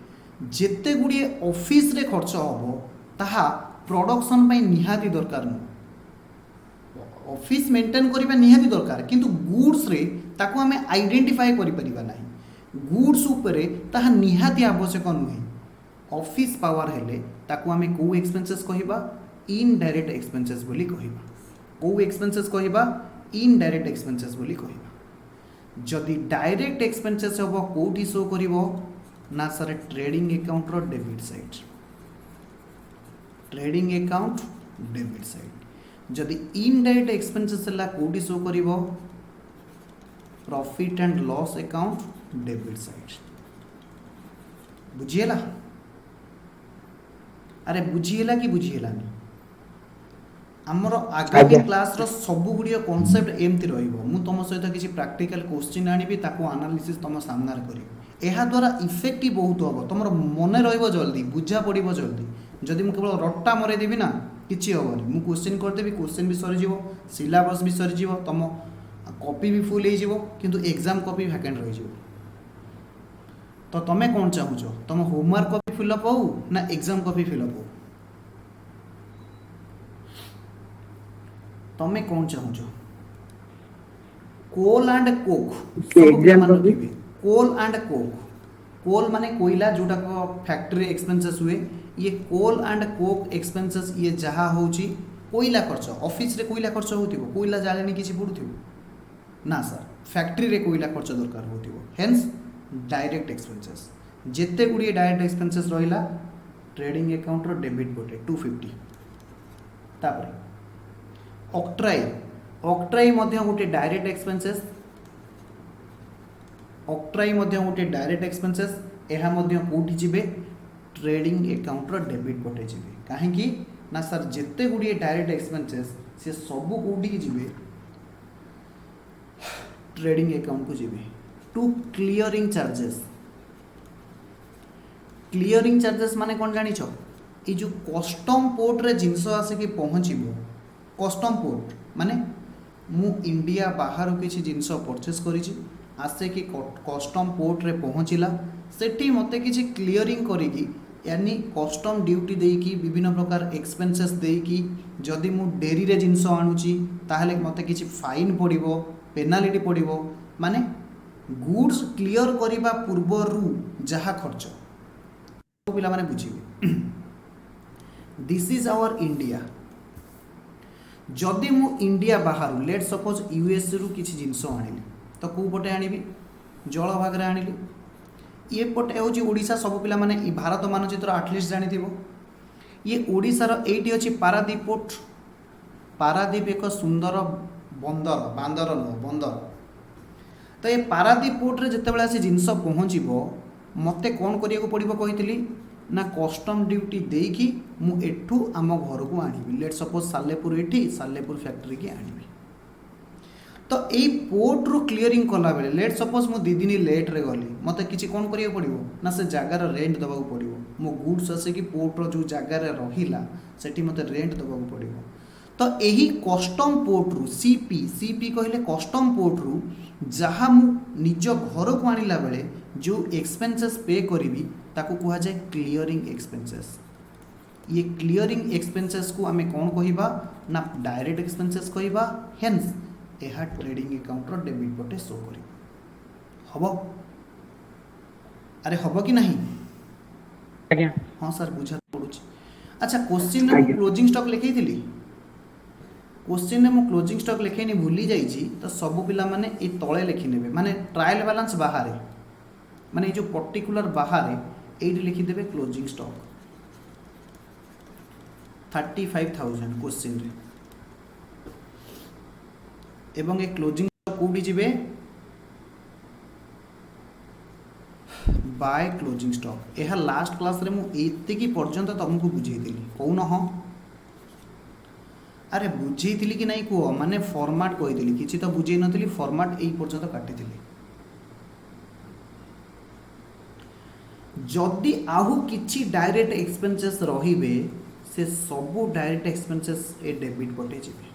Speaker 1: जेते गुड़िए ऑफिस रे खर्च हबो ताहा प्रोडक्शन पई निहाती दरकार न ऑफिस मेंटेन करिबा निहाती दरकार किंतु गुड्स रे ताको हमें आइडेंटिफाई करि परिबा नाही गुड्स ऊपरे ताहा निहाती आवश्यक नुहे ऑफिस पावर हेले ताको हमें को एक्सपेंसेस कहिबा इनडायरेक्ट एक्सपेंसेस बोली कहिबा को एक्सपेंसेस कहिबा इनडायरेक्ट एक्सपेंसेस बोली कहिबा जदि डायरेक्ट एक्सपेंसेस हबो कोठी शो करिवो ना सर ट्रेडिंग अकाउंट रो debit side trading account debit side जदि इनडायरेक्ट एक्सपेंसेस हला कोठी शो करिवो profit and loss account debit side बुझिएला अरे बुझिएला कि बुझिएलानी आमर आगामी क्लास रो सब गुड़िया कॉन्सेप्ट एमती रहिबो मु तुम सहित किसी प्रैक्टिकल क्वेश्चन आनिबी ताको एनालिसिस तुम सामना करिवो एहा द्वारा इफेक्टिव बहुत हबो तुमर मने रहिबो जल्दी बुझा पड़िबो जल्दी जदि मु केवल रट्टा मरे देबी ना किछि हबनी मु क्वेश्चन कर देबी क्वेश्चन भी सरी जीवो सिलेबस भी सरी जीवो तुम कॉपी भी फुल हो जीवो किंतु एग्जाम कॉपी वैकेंट रहि जीवो तो तमे कोन चाहूछो तुम होमवर्क कॉपी फिलअप हो ना एग्जाम कॉपी फिलअप हो तमे कौन चाहूछो coal and coke
Speaker 3: exam copy
Speaker 1: coal and coke coal माने कोयला जोटा को फैक्ट्री एक्सपेंसेस हुए ये कोल एंड कोक एक्सपेंसेस ये जहा होची कोयला खर्च ऑफिस रे कोयला खर्च होतिबो कोयला जालेनी किछि पडुथिबो ना सर फैक्ट्री रे कोयला खर्च दरकार होतिबो हेंस डायरेक्ट एक्सपेंसेस जेते गुडी डायरेक्ट एक्सपेंसेस रहिला ट्रेडिंग अकाउंट रो डेबिट पटे 250 तापर ऑक्ट्राई ऑक्ट्राई मध्य गोटे डायरेक्ट एक्सपेंसेस ऑक्ट्राई मध्य गोटे डायरेक्ट एक्सपेंसेस एहा मध्य कोठी जिबे ट्रेडिंग अकाउंट रो डेबिट पटे जिबे काहे कि ना सर जेते गुडी डायरेक्ट एक्सपेंसेस से सब कोठी जिबे ट्रेडिंग अकाउंट को जिबे टू क्लियरिंग चार्जेस माने कोन जानि छ ए जो कस्टम पोर्ट रे जिंस आसे कि पहुंचीबो कस्टम पोर्ट माने मु इंडिया बाहर किसी जिनस परचेस करिछि आसे कि कस्टम पोर्ट रे पहुँचला सेठी मते किसी क्लियरिंग करिकी यानी कस्टम ड्यूटी देकी विभिन्न प्रकार एक्सपेंसेस देकी जदि मु डेरी रे जिनस आणुची ताहले मते किसी फाइन पड़िबो पेनाल्टी पड़िबो माने गुड्स क्लियर करिबा पूर्वरु जहा खर्च पिला माने बुझिबे दिस इज आवर इंडिया जदि मु इंडिया बाहर लेट सपोज यूएस रु किसी जिनस आनिली तो कौ पटे आनिबी जल भाग रे आनिली ये पटे होची ओडिसा सब पिला माने ई भारत मानचित्र एटलिस्ट जानिथिबो ये ओडिसा रो एटी अछि पारादीप पोर्ट पारादीप एक सुंदर बंदर बांदर नो बंदर तो ये पारादीप पोर्ट रे जते बेला से जिनस पहुँचीबो मते कोन करिया पड़िबो कहितली ना कस्टम ड्यूटी देकी मु एठू आम घर को आनिबी लेट सपोज सालेपुर एठी सालेपुर फैक्ट्री की आनिबी तो यही पोर्ट रु क्लियरिंग कला बेले लेट सपोज मु 2 दिन लेट रे गली मते किछि कोन करिया पड़िबो ना से जगार रेंट दबा को पड़िबो मो गुड्स आसे कि पोर्ट रो जो जगार रहिला सेठी मते रेंट दबा को पड़िबो तो यही कस्टम पोर्ट रु सीपी कहले कस्टम पोर्ट रु जहा मु निज घर को आनिला बेले जो एक्सपेंसेस पे करिवि ताको कहा जाए क्लियरिंग एक्सपेंसेस ये क्लियरिंग एक्सपेंसेस को आमे कौन कहिबा ना डायरेक्ट एक्सपेंसेस कहिबा हेंस एहा ट्रेडिंग अकाउंट रो डेबिट पटे शो करी हबो अरे हबो कि नहीं
Speaker 2: आज्ञा
Speaker 1: हां सर बुझा पड़ुछ अच्छा क्वेश्चन में क्लोजिंग स्टॉक लिखैथिली क्वेश्चन में मु क्लोजिंग स्टॉक लिखैनी भूली जाई छी तो सब पिला माने ए तळे लिखि नेबे माने ट्रायल बैलेंस बाहर माने जो पर्टिकुलर बाहर एट लिखी देवे क्लोजिंग स्टॉक 35,000 क्वेश्चन रे एवं ए क्लोजिंग स्टॉक कोडी जिवे बाय क्लोजिंग स्टॉक एहा लास्ट क्लास रे मु एते की पर्यंत तुमको बुझेई देली कोन ह अरे बुझेइथिली कि नहीं कुह माने फॉर्मेट कही किसी तो बुझे नथिली फॉर्मेट एई पर्यंत काटी जदि आहु किछि डायरेक्ट एक्सपेंसेस रहिबे से सबू डायरेक्ट एक्सपेंसेस ए डेबिट पटे जिवे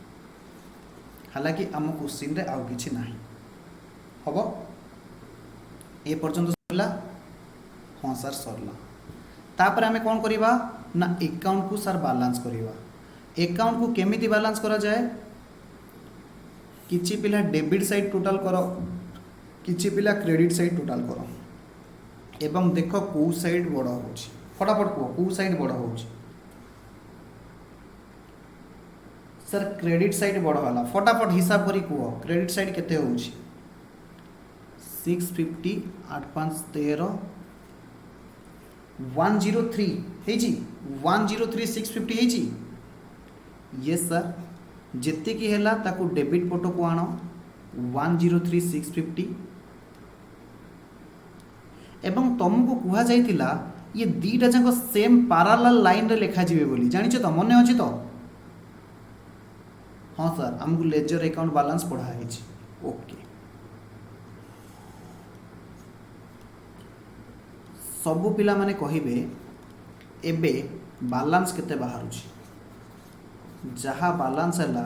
Speaker 1: हालांकि आम क्वेश्चन रे आउ किछि नाही हबो ए पर्यंत सरला हाँ सर सरला तापर आमे कोन करिबा ना अकाउंट को सर बैलेंस करिबा अकाउंट को केमिति बैलेंस करा जाए किछि पिला डेबिट साइड टोटल करो किछि पिला क्रेडिट साइड टोटल करो एवं देख कौ साइड बड़ हो फटाफट कह कौ साइड बड़ हो सर क्रेडिट साइड बड़ है फटाफट हिसाब करी कह क्रेडिट साइड केते हो 650 8 5 13 103 हेजी 103 650 हेजी यस सर जेते की हैला ताकू डेबिट पट को आण 103 650 एवं तुमको कह जाइतिला ये दीटा जाक सेम पैरेलल लाइन रे लिखा जिवे बोली जानिछ तो मने अछि तो हाँ सर हमको लेजर अकाउंट बैलेंस पढ़ा है ओके सबु पिला माने कहिबे एबे बैलेंस केते बाहर जहाँ बैलेंस है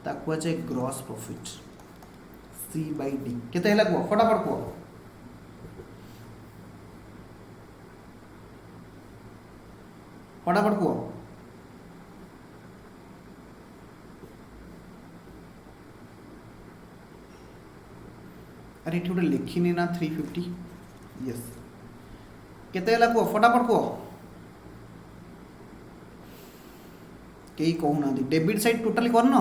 Speaker 1: ताकू आचे gross profit C by D केते हैला को फटाफट को फटाफट को अरे ये लिखिनी ना 350 यस केते हैला को फटाफट को कई कहूना डेबिट साइड टोटली कर न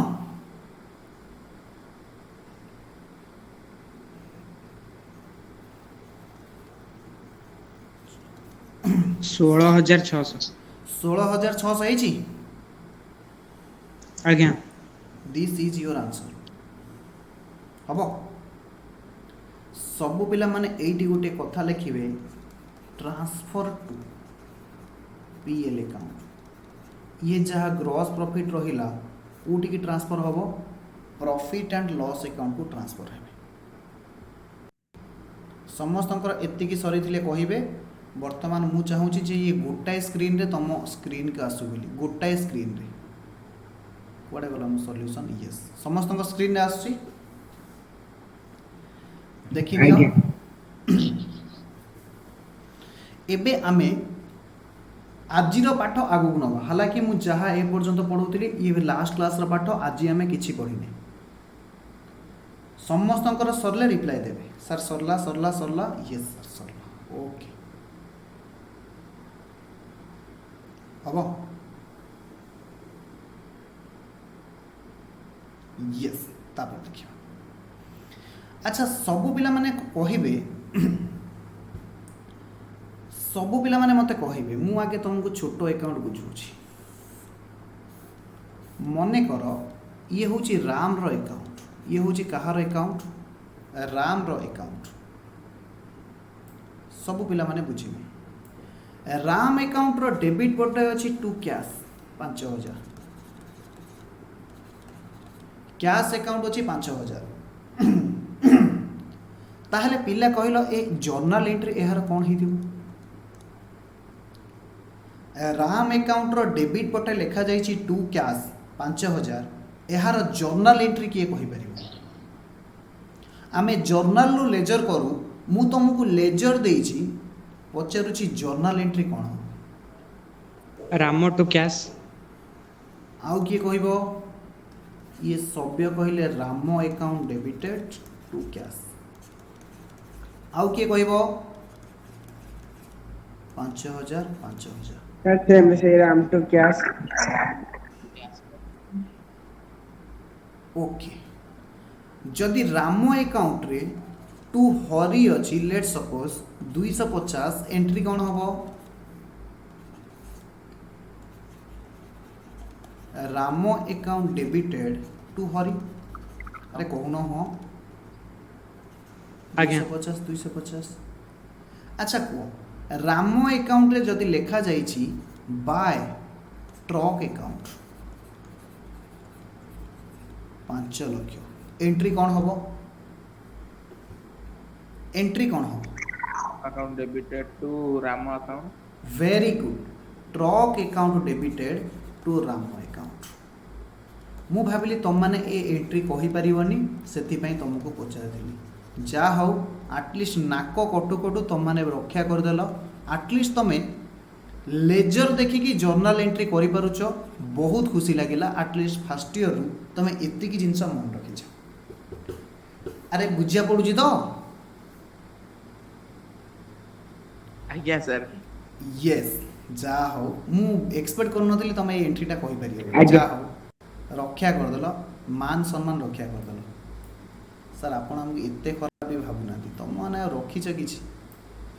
Speaker 2: 16,600
Speaker 1: 16,600
Speaker 2: आज्ञा
Speaker 1: दिस इज योर आंसर हम सबु पिला माने एटी गोटे कथा लिखिबे ट्रांसफर टू पीएल अकाउंट ये जहाँ ग्रॉस प्रॉफिट रहिला उठी की ट्रांसफर हबो प्रॉफिट एंड लॉस अकाउंट को ट्रांसफर है समस्तंकर एतिकी सरीथिले कहिबे वर्तमान मु चाहूची जे ये गोटाए स्क्रीन रे तुम स्क्रीन के आसु बोली गोटाए स्क्रीन रे कोडे गला मु सॉल्यूशन यस समस्तंकर स्क्रीन रे आसुची देखिबे एबे आमे आजिर पाठ आगु नवा हालांकि मु जहाँ ए पर्यंत पढ़ुली ये लास्ट क्लास रो पाठ आज आमे किछि पढ़िने समस्तंकर सरले रिप्लाई देबे सर सरला सरला सरला यस सर सरला ओके अब यस तापर देखियो अच्छा सबु पिला माने कहिबे सबु पिला माने मते कहिबे मु आगे तुमको छोटो अकाउंट बुझुची मने करो ये होची राम रो अकाउंट ये होची कहार अकाउंट राम रो अकाउंट सबु पिला माने बुझिबे राम अकाउंट रो डेबिट बटे अछि टू कैश 5000 कैश अकाउंट अछि 5000 ताहले पिला कहलो ए जर्नल एंट्री एहार कोन हिदिबो राम अकाउंट रो डेबिट पटे लिखा जाइछि टू कैश 5000 एहार जर्नल एंट्री किए कहि परिबो आमे जर्नल नु लेजर करू मु तुमको लेजर देइछि पचारुछि जर्नल एंट्री कोन
Speaker 2: राम टू कैश
Speaker 1: आउ किए कहबो ये सभ्य कहले Ram account debited to cash आउ किए कहबो 5000 5000
Speaker 3: से राम टू कैश
Speaker 1: ओके जदि राम अकाउंट रे टू हरी अछि लेट सपोज 250 एंट्री कौन हबो Ram account debited to Hari अरे कहून हो
Speaker 2: आज्ञा
Speaker 1: 250 अच्छा को राम अकाउंट रे जदि लिखा जाइछि बाय ट्रक अकाउंट 5 लक्ष एंट्री कौन हम एंट्री कौन हम
Speaker 4: account debited to Rama account.
Speaker 1: Very good truck account debited to Ram account मु भाविली तुम मैंने ए एंट्री कही पारिबनी सेथिपई तुमको पचारि जा हो आटलिस्ट नाक कटु कटु तुम मैंने रक्षा करदेल आटलिस्ट तुमे लेजर देखिकी जर्नल एंट्री करि पारुछ बहुत खुशी लागिला आटलिस्ट फर्स्ट ईयर रु तुम एतिक जिनस मन रखिछ अरे बुझिया पड़ुची तो
Speaker 4: आज्ञा सर
Speaker 1: यस जा हो मु एक्सपेक्ट करनथली तुम ए एंट्रीटा कहि पारियो
Speaker 3: आज्ञा।
Speaker 1: जा हो रक्षा करदेल मान सम्मान रक्षा करदेल सर आपण हमको एते खराब भी भाबुना तुम मैंने रखीच किछि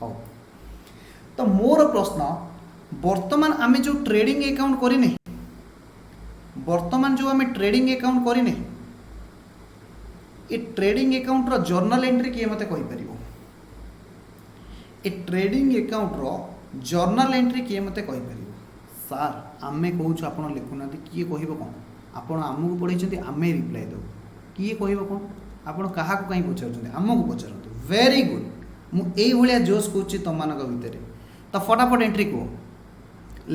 Speaker 1: हो तो मोर प्रश्न वर्तमान आमे जो ट्रेडिंग अकाउंट करिने वर्तमान जो आमे ट्रेडिंग अकाउंट करिने ए ट्रेडिंग अकाउंट रो जर्नल एंट्री किए मते कहि परिबो ए ट्रेडिंग अकाउंट रो जर्नल एंट्री किए मते कहि परिबो सर आमे कहूछु आपण लिखुना किए कहिबो कोन आपण आमको पढैछन्ती आमे रिप्लाई दो किए कहिबो कोन आपण काहा को काई पचारछन्ती आमको पचारନ୍ତୁ वेरी गुड मु एई भलिया जोश कहूछि तममानक भितरे तो फटाफट एंट्री को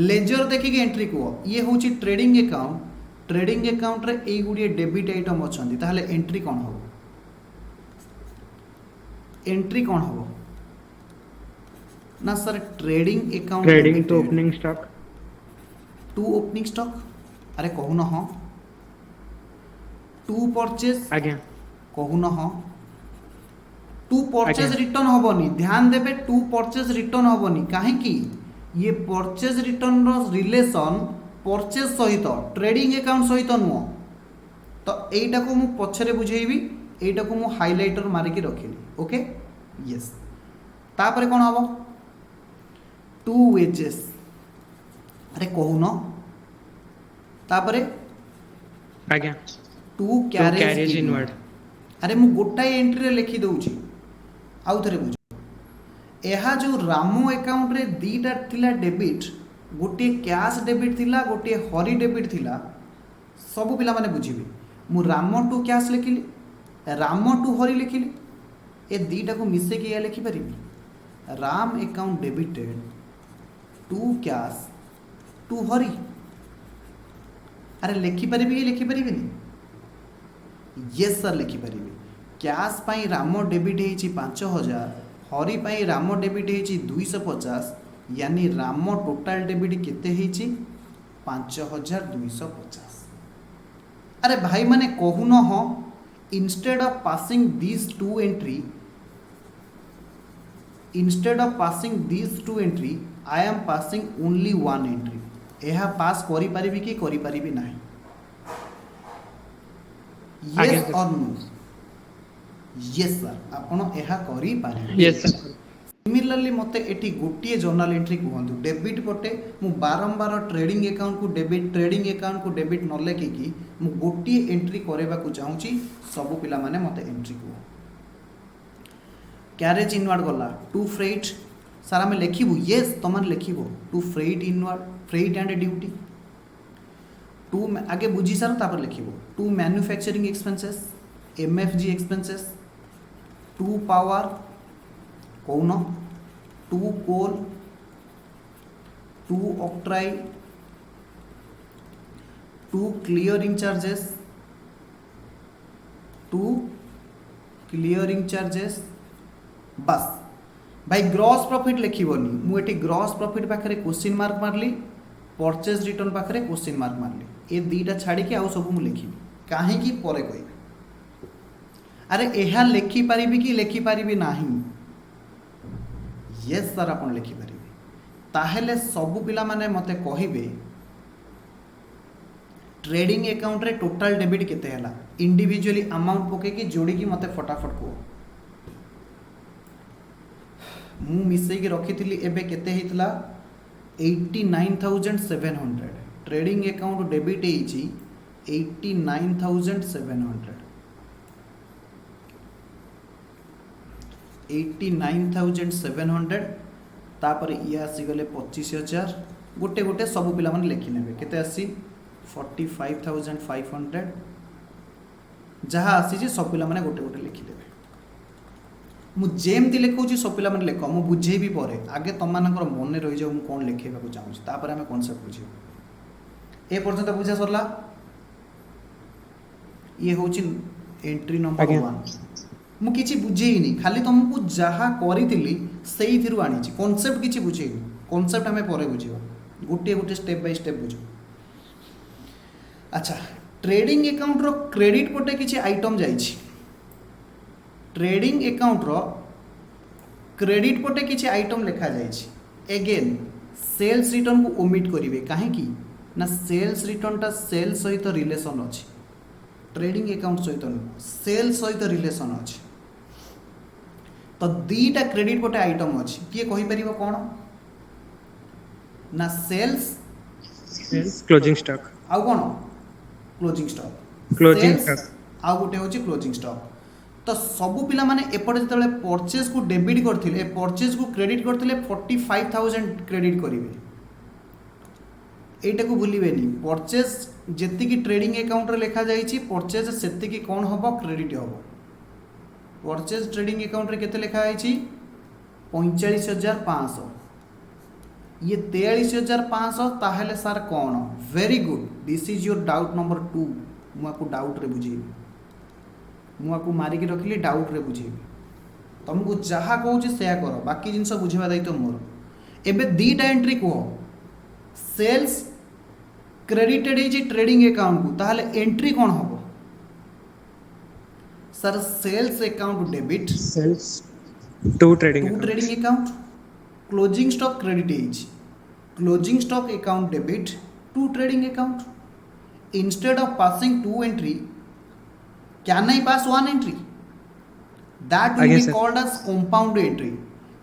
Speaker 1: लेजर देखिक एंट्री को ये हूँ ट्रेडिंग अकाउंट रे एई गुडिए डेबिट आइटम अछन्ती ताहले एंट्री कौन हो एंट्री कौन हो ना sir trading account
Speaker 2: trading to opening stock
Speaker 1: to opening stock अरे कहू न हाँ टू परचेज
Speaker 2: आज्ञा
Speaker 1: कहू न हाँ टू परचेज
Speaker 2: आज्ञा।
Speaker 1: रिटर्न हबनी ध्यान देबे टू परचेज रिटर्न हबनी काहे कि ये परचेज रिटर्न रो रिलेशन परचेज सहित ट्रेडिंग अकाउंट सहित नुह तो एटा को मु पछरे बुझेइबी एटा को मु हाइलाइटर मारिकी रखिली ओके यस तापर कोन हबो टू वेजेस अरे कहू न तापर
Speaker 2: आज्ञा
Speaker 1: टू
Speaker 2: कैरेज
Speaker 1: कैरेज
Speaker 2: इनवर्ड
Speaker 1: अरे मु गोटाए एंट्री रे लिखि दउची आउ थरे बुझ एहा जो रामो अकाउंट रे दीटा थिला डेबिट गोटे कैश डेबिट थिला गोटे हरी डेबिट थिला सब पिला माने बुझिबे मु रामो टू कैश लिखिली रामो टू हरी लिखिली ए दीटा को मिसे के या लिखि परिबी Ram account debited to cash to Hari अरे लिखि परिबी कि लिखि परिबिनी यस सर लिखि परिबी कैश पाई रामो डेबिट हेची 5000 हरी पाई रामो डेबिट हेची 250 यानी रामो टोटल डेबिट केते हेची 5250 अरे भाई माने कहू न हो instead of passing this two entry I am passing only one entry एहा पास करि परिबी कि करि परिबी नाही
Speaker 2: आगे
Speaker 1: यस
Speaker 2: सर।
Speaker 1: और नो यस सर आपण एहा करि पारिबे
Speaker 2: यस सर
Speaker 1: सिमिलरली मते एटी गोटिए जर्नल एंट्री कहतु डेबिट पटे मु बारंबार ट्रेडिंग अकाउंट को डेबिट न लेखिकी मु गोटिए एंट्री करेबा को चाहूची सब पिला माने मते एंट्री को कैरेज इनवर्ड गला टू फ्रेट सर आमे लेखिबु यस तमन लेखिबो to freight inward freight and duty to आगे बुझी सर तापर लिखिबो to manufacturing expenses MFG expenses to power कौन to coal to octroi to clearing charges बस भाई ग्रॉस प्रॉफिट लिखिबनी मुझे ग्रॉस प्रॉफिट पाखे क्वेश्चन मार्क मारली परचेज रिटर्न पाखे क्वेश्चन मार्क मारली ए दीटा छाड़ी के आउ सब मु लिखिबी काहेकि परे कहबी अरे एहा लिखि पारिबी कि लिखि पारिबी नाही यस सर आपन लिखि पारिबे ताहेले सब पिला माने मते कहिबे ट्रेडिंग अकाउंट रे टोटल डेबिट केते हला इंडिविजुअली अमाउंट पके कि जोड़ी की मते फटाफट को मु मिसई के रखिथिली एबे केते हेतला 89700 ट्रेडिंग अकाउंट डेबिट हेची 89700 89,700 तापर ये आसीगले 25,000 गोटे गोटे सब पिला माने लिखि नेबे केते आसी 45,500 जहाँ आसी सब पिला माने गोटे गोटे लिखिदेवे मु जेमती लिखुची सब पिला माने लेख मु बुझेबी पर आगे तुम मानकर मन रही जाऊ मु कौन लिखेबा चाहूँ तापर आम कनसेप्ट बुझे ए पर्यंत बुझा सरला ये हूँ एंट्री नंबर
Speaker 2: आज्ञा।
Speaker 1: 1 मु किछि बुझेइनी खाली तुमको जहाँ करी से आनी कनसेप्ट किछि बुझेइनी कनसेप्ट आम पर बुझा गोटे गोटे स्टेप बाय स्टेप बुझ अच्छा ट्रेडिंग अकाउंट रो क्रेडिट पटे किछि आइटम जाइछि ट्रेडिंग अकाउंट रो क्रेडिट पटे किछि आइटम लिखा जाइछि एगेन सेल्स रिटर्न को ओमिट करिवे काहे कि ना सेल्स रिटर्न टा सेल सहित रिलेशन अछि ट्रेडिंग अकाउंट सहित सेल सहित रिलेशन अछि तो दीटा क्रेडिट पटे आइटम अछि किए कहि परिबो कोन ना सेल्स
Speaker 2: क्लोजिंग स्टॉक
Speaker 1: आउ कोन closing stock
Speaker 2: closing
Speaker 1: Sales,
Speaker 2: stock
Speaker 1: आउ गोटे होची क्लोजिंग स्टॉक तो सबु पिला माने एपटे जतले परचेज को डेबिट करथिले परचेज को क्रेडिट करथिले 45000 क्रेडिट करिवे एटा को भूलिबेनी परचेज जेति की ट्रेडिंग अकाउंट रे लिखा जाईची परचेज सेति की कोन हबो क्रेडिट हबो परचेज ट्रेडिंग अकाउंट रे केते लिखा आइची 45500 ये 43500 ताहले सर कौन very good this is your doubt number 2 मुझे डाउट रे बुझेबी मुझे मारिकी रखिली डाउट रे बुझेबी तुमको जहाँ कहूँ से कर बाकी जिन बुझेबा दायित्व मोर एबे दीटा एंट्री कह सेल्स क्रेडिटेड है ट्रेडिंग अकाउंट को ताहले एंट्री कौन हम sir sales account debit
Speaker 2: sales to trading
Speaker 1: account closing stock credit closing stock account debit to trading account instead of passing two entry can I pass one entry that will be called as compound entry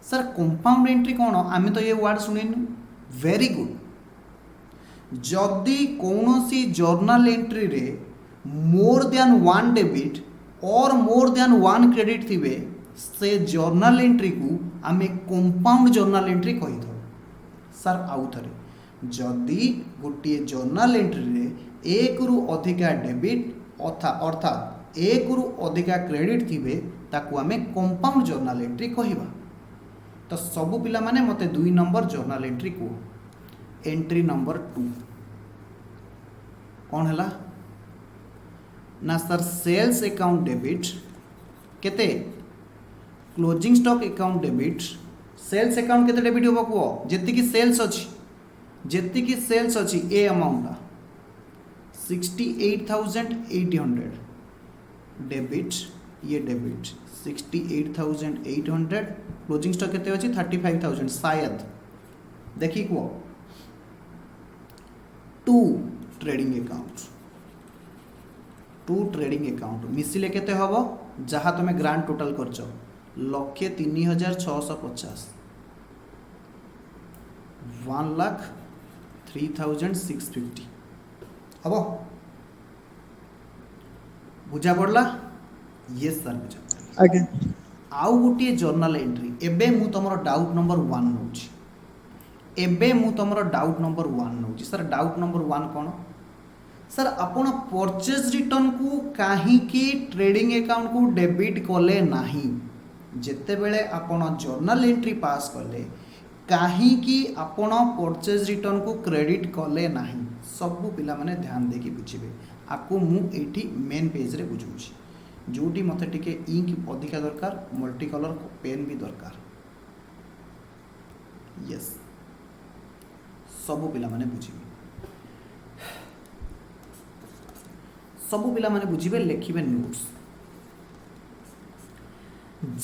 Speaker 1: sir compound entry कौन आम तो ये word शुणिनु very good जदि कौनसी journal entry रे more than one debit और more than one credit थिबे से journal entry को आम कंपाउंड जर्नल एंट्री कही सर आउ थे जदि गोटे जर्नल एंट्री रे एक रु अधिका डेबिट अर्थात एक रु अधिका क्रेडिट थिबे ताकू आम कंपाउंड जर्नल एंट्री कहवा तो सबु पिला माने मते 2 नंबर जर्नल एंट्री को एंट्री नंबर 2 कौन है ना सर सेल्स अकाउंट डेबिट केते closing stock account debit sales account केते डेबिट होबो को जेति की सेल्स अछि ए अमाउंट 68800 डेबिट ये डेबिट 68800 क्लोजिंग स्टॉक केते अछि 35000 शायद देखी को 2 ट्रेडिंग अकाउंट मिसिले केते हबो जहाँ तुम ग्रांड टोटल करछ 1,3650 1,03,650 हम बुझा पड़ला ये सर बुझा
Speaker 2: आगे
Speaker 1: आउ गोटे जर्नल एंट्री एबे मु तुम डाउट नंबर 1 नौ एबे मु तुम डाउट नंबर 1 नौ सर डाउट नंबर 1 कौन सर आपण परचेज रिटर्न को कहीं ट्रेडिंग अकाउंट को डेबिट कले नाही जेते बेले आपण जर्नल एंट्री पास कले कहीं आपण परचेज रिटर्न को क्रेडिट कले नाही सबू पिला माने ध्यान देकी बुझे आपको मु एठी मेन पेज रे बुझाऊँ जोटी मते टिके इंक अधिका दरकार मल्टी कलर पेन भी दरकार यस सबू पिला माने बुझिबे सबू पिला माने बुझिबे लिखिबे नोट्स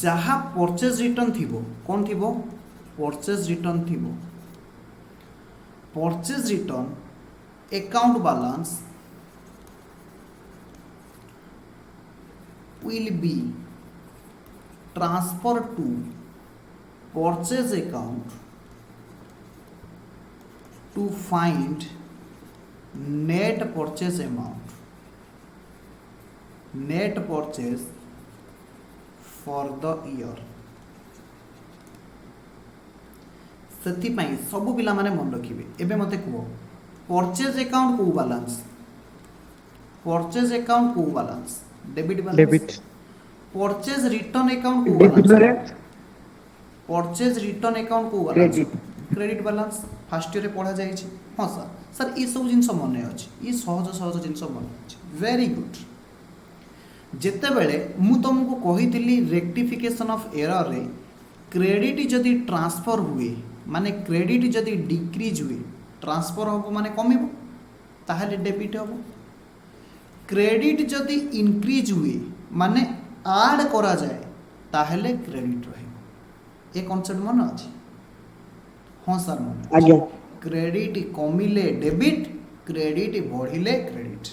Speaker 1: जहाँ परचेज रिटर्न थिबो कौन थिबो परचेज रिटर्न थिबो purchase return account balance will be transferred to purchase account to find net purchase amount, net purchase for the year. सब पिला माने मन रखिए एबे मते कहो परचेज अकाउंट को बैलेंस परचेज अकाउंट को balance debit balance
Speaker 2: Debit.
Speaker 1: Purchase return account को
Speaker 3: debit
Speaker 1: balance
Speaker 3: balance
Speaker 1: purchase return account को balance credit balance first year पढ़ा जाए हाँ सर सर ये सब जिन मन अच्छे ये सहज सहज जिन मन अच्छे वेरी गुड जेतेबेले मु तुमको कही रेक्टिफिकेशन ऑफ एरर रे क्रेडिट जदि ट्रांसफर हुए माने क्रेडिट जदि डिक्रीज हुए ट्रांसफर हम माने कमिबो ताहले डेबिट हम क्रेडिट जदि इंक्रीज हुए माने ऐड करा जाए ताहले क्रेडिट रहे ये कॉन्सेप्ट मन अच्छे हाँ सर मन
Speaker 3: आज्ञा
Speaker 1: क्रेडिट कमिले डेबिट क्रेडिट बढ़िले क्रेडिट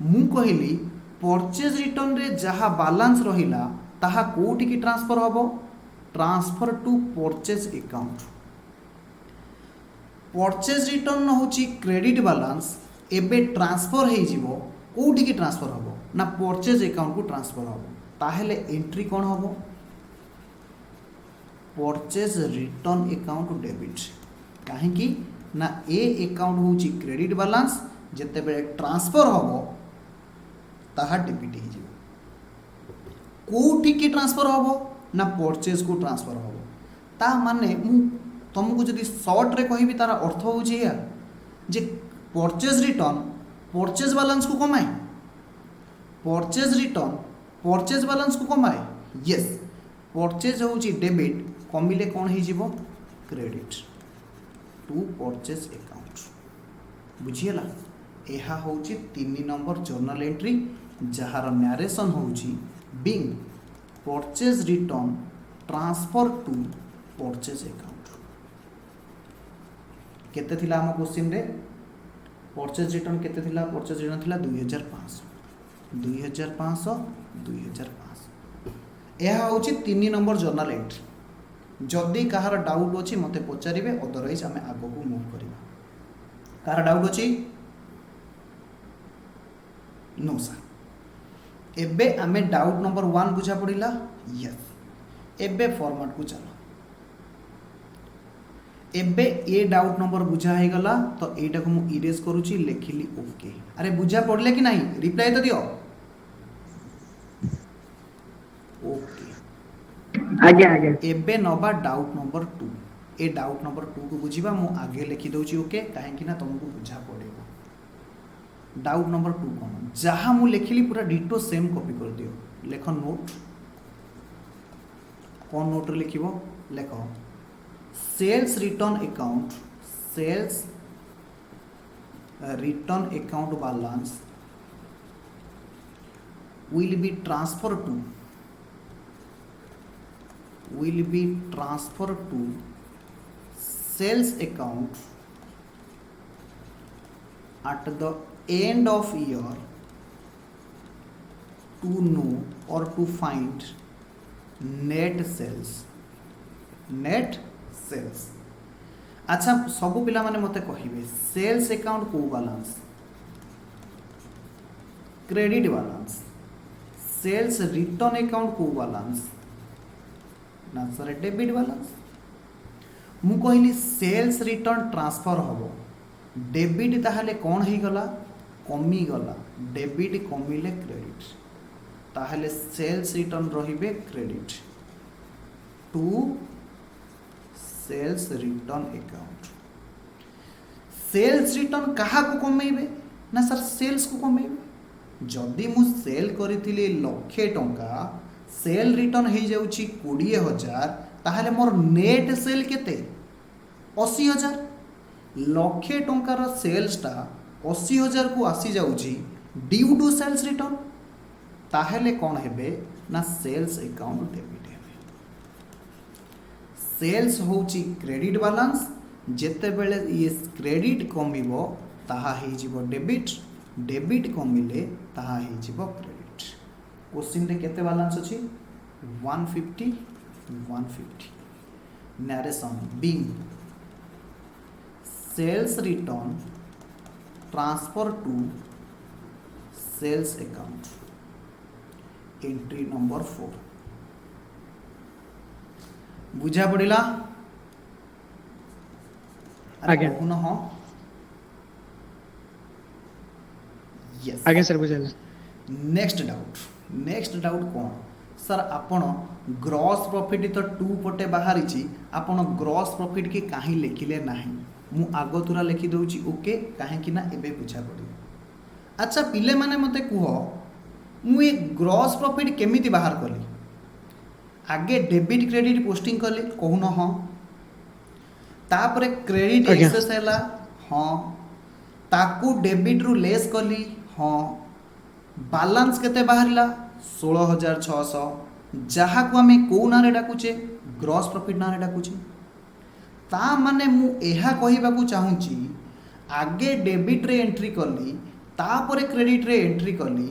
Speaker 1: मु कहली परचेज रिटर्न रे जहाँ बालांस रहिला ताहा कोठी की ट्रांसफर हबो transfer to purchase account purchase return होची क्रेडिट बालांस एबे ट्रांसफर हे जिवो कोठी की ट्रांसफर हबो ना परचेज अकाउंट को ट्रांसफर हबो ताहेले एंट्री कोन हबो परचेज रिटर्न अकाउंट डेबिट काहेकि ना ए अकाउंट होची क्रेडिट बालांस जेते बेले ट्रांसफर हबो ताहा डेबिट हे जिवो कोठी की ट्रांसफर हबो ना परचेज को ट्रांसफर हबो ता माने मु तुमको जदि शॉर्ट रे कहिबी तार अर्थ होची या जे परचेज रिटर्न परचेज बालांस को कमाए परचेज रिटर्न परचेज बालांस को कमाए यस परचेज होची डेबिट कमिले कौन हो जीवो क्रेडिट टू परचेज अकाउंट बुझीला यह होची 3 नंबर जर्नल एंट्री जहार नरेशन होची being purchase return transfer to purchase account केते थिला हम क्वेश्चन रे परचेज रिटर्न केते थिला परचेज रिटर्न थिला 2500 यह होची 3 नंबर जर्नल एंट्री जदि कहार डाउट अछि मते पचारिबे अदरवाइज आमे आगो को मूव करिबा कहार डाउट अछि नो सर एबे आमे डाउट नंबर 1 बुझा पड़िला यस एबे फॉर्मेट को चलो एबे ए डाउट नंबर बुझा हे गला तो एटा को मु इरेज करूची लेखिली ओके अरे बुझा पड़ले कि नहीं रिप्लाई तो दियो ओके
Speaker 3: आज्ञा आज्ञा
Speaker 1: एबे नबा doubt number 2 a doubt number 2 को बुझीबा मु आगे लिखि दउची ओके काहे कि ना तुमको बुझा पड़ेगा डाउट नंबर 2 कोन जहां मु लिखिली पूरा डिटो सेम कॉपी कर दियो लेखो नोट कौन नोट रे लिखिबो लेखो sales return account balance will be transferred to sales account at the end of year to know or to find net sales अच्छा सब पिला माने मते कहिबे सेल्स अकाउंट को balance credit balance sales return account को बैलेंस ना sir debit balance मु कहली सेल्स रिटर्न ट्रांसफर हबो डेबिट ताहले कोन हे गला कमी गला डेबिट कमिले क्रेडिट ताहले सेल्स रिटर्न रहिबे credit to sales return account sales return कहा को कमेबे ना सर सेल्स को कमेबे जदि मु सेल करिथिली लक्षे टंका सेल रिटर्न हे जाउची 20000 ताहले मोर नेट सेल केते 80000 लक्षे टंकार सेल्सटा 80000 को आसी जाउची ड्यू टू सेल्स रिटर्न ताहले कोन हेबे ना सेल्स अकाउंट डेबिट सेल्स होची क्रेडिट बैलेंस जेते बेले ये क्रेडिट कमिबो ताहा हे जिवो डेबिट डेबिट कमिले ताहा हे जिवो क्रेडिट क्वेश्चन रे केते बैलेंस अछि 150 narration being sales return transfer to sales account entry number 4 बुझा पड़िला
Speaker 2: आगे
Speaker 1: पुनः यस
Speaker 2: आगे सर बुझाला
Speaker 1: नेक्स्ट डाउट नेक्स्ट डाउट कौन सर आपण ग्रॉस प्रॉफिट तो 2 पटे बाहरी आपण ग्रॉस प्रॉफिट की कहीं लिखिले नाही मु आगो तुरा लिखि दउची ओके कहीं ना एबे बुझा पड़ी। अच्छा पिले माने मते कुह मु ये ग्रॉस प्रॉफिट केमिति बाहर कली आगे डेबिट क्रेडिट पोस्टिंग कली कहून हाँ तापरे क्रेडिट
Speaker 2: आज्ञा।
Speaker 1: एक्सेस हैला हाँ ताकू डेबिट रु लेस कली हाँ बालांस केते बाहरिला 16,600 जहाँ को आम कौ ना डाकुचे ग्रॉस प्रॉफिट ना डाकुचे ता माने मु एहा कहिबाकू चाहूँची आगे डेबिट रे एंट्री कली तापरे क्रेडिट रे एंट्री कली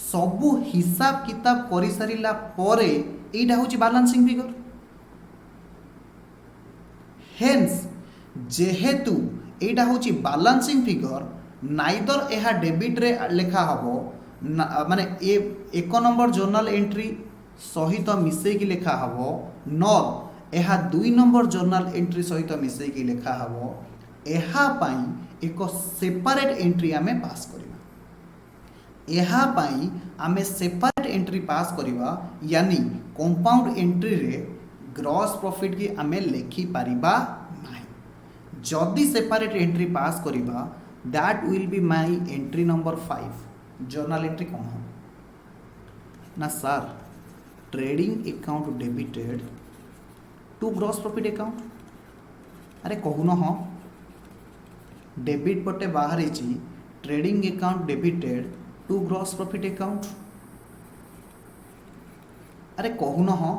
Speaker 1: सबू हिसाब किताब करि सारिला परे एइटा होची बैलेंसिंग फिगर हेन्स जेहेतु एइटा होची बैलेंसिंग फिगर नाइदर एहा डेबिट रे लेखा हबो माने ए 1 नंबर जर्नल एंट्री सहित मिसेकी लेखा हबो नर एहा 2 नंबर जर्नल एंट्री सहित मिसेकी लेखा हबो एहा पाई एक सेपरेट एंट्री आमे पास करिबा एहा पाई आमे सेपरेट एंट्री पास करिबा यानी कंपाउंड एंट्री रे ग्रॉस प्रॉफिट की आमे लेखि पारिबा नाही जदी सेपरेट एंट्री पास करिबा that will be my entry number 5 journal entry कौन हो ना sir trading account debited to gross profit account अरे कहून हाँ डेबिट पटे बाहर trading account debited to gross profit account अरे कहून हाँ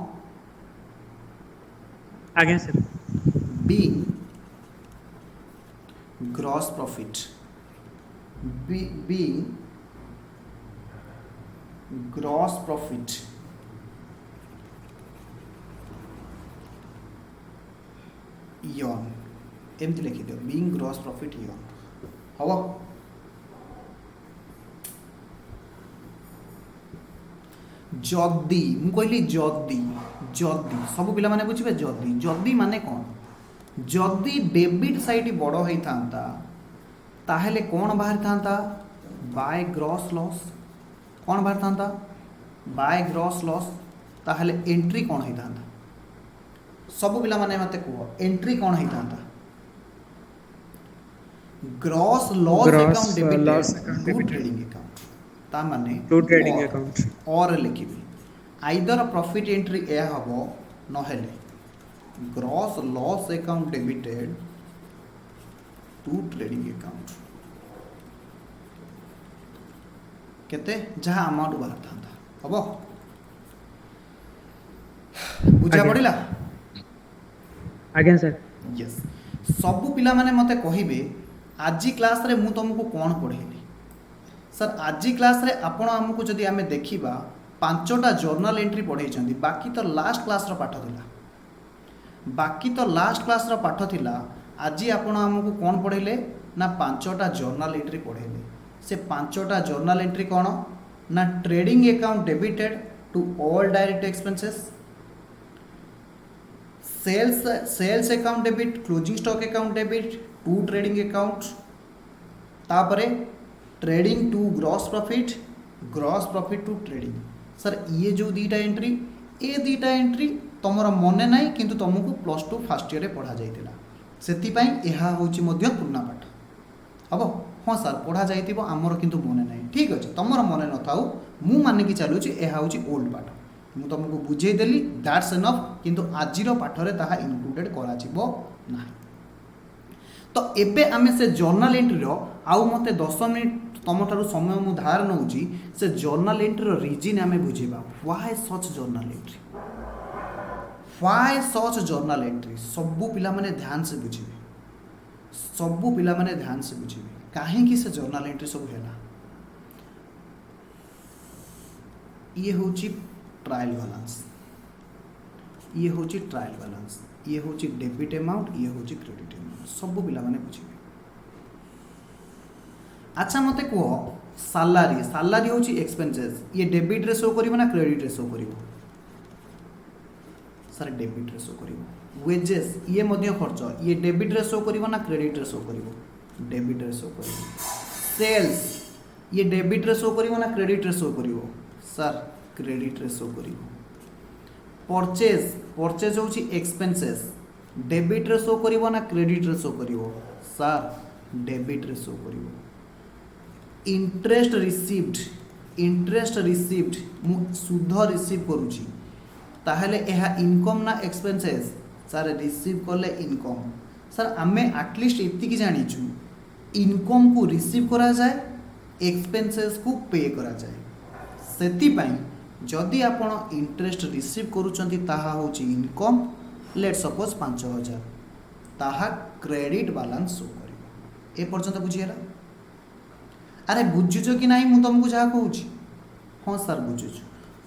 Speaker 2: आज्ञा sir
Speaker 1: B gross profit B gross profit यन एमती लिखि दियो बीइंग ग्रॉस प्रॉफिट यन हबो जदी मु कहली जदी जदी सब पिला माने बुझिबे जदी जदी माने कोन जदी डेबिट साइड बड़ होई थांता ताहेले कोन बाहर थांता बाय ग्रॉस लॉस कौन बाहर था बाय ग्रॉस लॉस ताहले एंट्री कौन होता सब पिला माने मते कह एंट्री कौन होता gross loss account debited trading account ता माने
Speaker 2: टू ट्रेडिंग अकाउंट
Speaker 1: और लिखिबी आइदर प्रॉफिट एंट्री ए हबो नहेले gross loss account debited to trading account केते जहाँ अमाउंट बाहर था हम बुझा
Speaker 2: आज्ञा।
Speaker 1: पड़ा
Speaker 2: आज्ञा सर
Speaker 1: यस सबू पिला माने मते कहिबे आजी क्लास रे मु तुमको कौन पढ़ेली सर आजी क्लास रे आपण हमको जदि आमे देखिबा 5टा जर्नल एंट्री पढ़ाई बाकी तो लास्ट क्लास रो पाठ थिला बाकी तो लास्ट क्लास रो पाठ थिला आजी आपण हमको कौन पढ़ेले ना 5टा जर्नल एंट्री पढ़ेले से 5टा जर्नल एंट्री कौन ना trading account debited to all direct expenses sales account debit closing stock account debit to trading account तापरे trading to gross profit to trading sir ये जो दीटा एंट्री ए दीटा एंट्री तुमर मने नाई किंतु तुमको +2 फर्स्ट ईयर पढ़ा जाइतिला सेतिपाई एहा होची मध्य पुराना पाठ हम हाँ सर पढ़ा जाइतिबो आमर किंतु मने नाई ठीक अच्छे तुमर मने न थाउ मु माने कि चलुची एहा होची ओल्ड पाठ मु तुमको बुझे देली दैट्स इनफ किंतु आजिर पाठरे ताहा इनक्लूडेड करा जिवो नाही तो एबे आमे से जर्नल एंट्री रो आउ मते 10 मिनिट तुम ठारू समय मु धार नउची से जर्नल एंट्री रो रीजन आमे बुझेबा why such journal entry why such journal entry सबु पिला माने ध्यान से बुझिबे सबु पिला माने ध्यान से बुझिबे काहे कि से जर्नल एंट्री सब हैला ये होची ट्रायल बैलेंस ये होची ट्रायल बैलेंस ये होची डेबिट अमाउंट ये होची क्रेडिट अमाउंट सब पिला माने बुझिबे अच्छा मते कह सैलरी सैलरी होची एक्सपेंसेस ये डेबिट रे शो करिवो ना क्रेडिट रे शो करिवो सर डेबिट रे शो करिवो वेजेस ये मध्य खर्च ये डेबिट रे शो करिवो ना क्रेडिट रे शो करिवो डेबिट रे शो करिवो सेल्स ये डेबिट रे शो करिवो ना क्रेडिट रे शो करिवो सर क्रेडिट रे शो करिवो। परचेज परचेज होची एक्सपेंसेस डेबिट रे शो करिवो ना क्रेडिट रे शो करिवो सर डेबिट रे शो करिवो। इंटरेस्ट रिसीव्ड मु सुध रिसीव करूची ताहले एहा इनकम ना एक्सपेंसेस सर रिसीव कले इनकम। सर आमे एटलिस्ट एतिकी जानिचु इनकम को रिसीव करा जाए एक्सपेंसेस को पे करा जाए। सेति पई जदि आपण इंटरेस्ट रिसीव करूचंती ताहा होची इनकम लेट सपोज 5000 ताहा क्रेडिट बैलेंस शो करिवो। ए पर्यंत बुझियला? अरे बुझुछ कि नहीं मु तुमको जहाँ कहूँ? हाँ सर बुझुछ।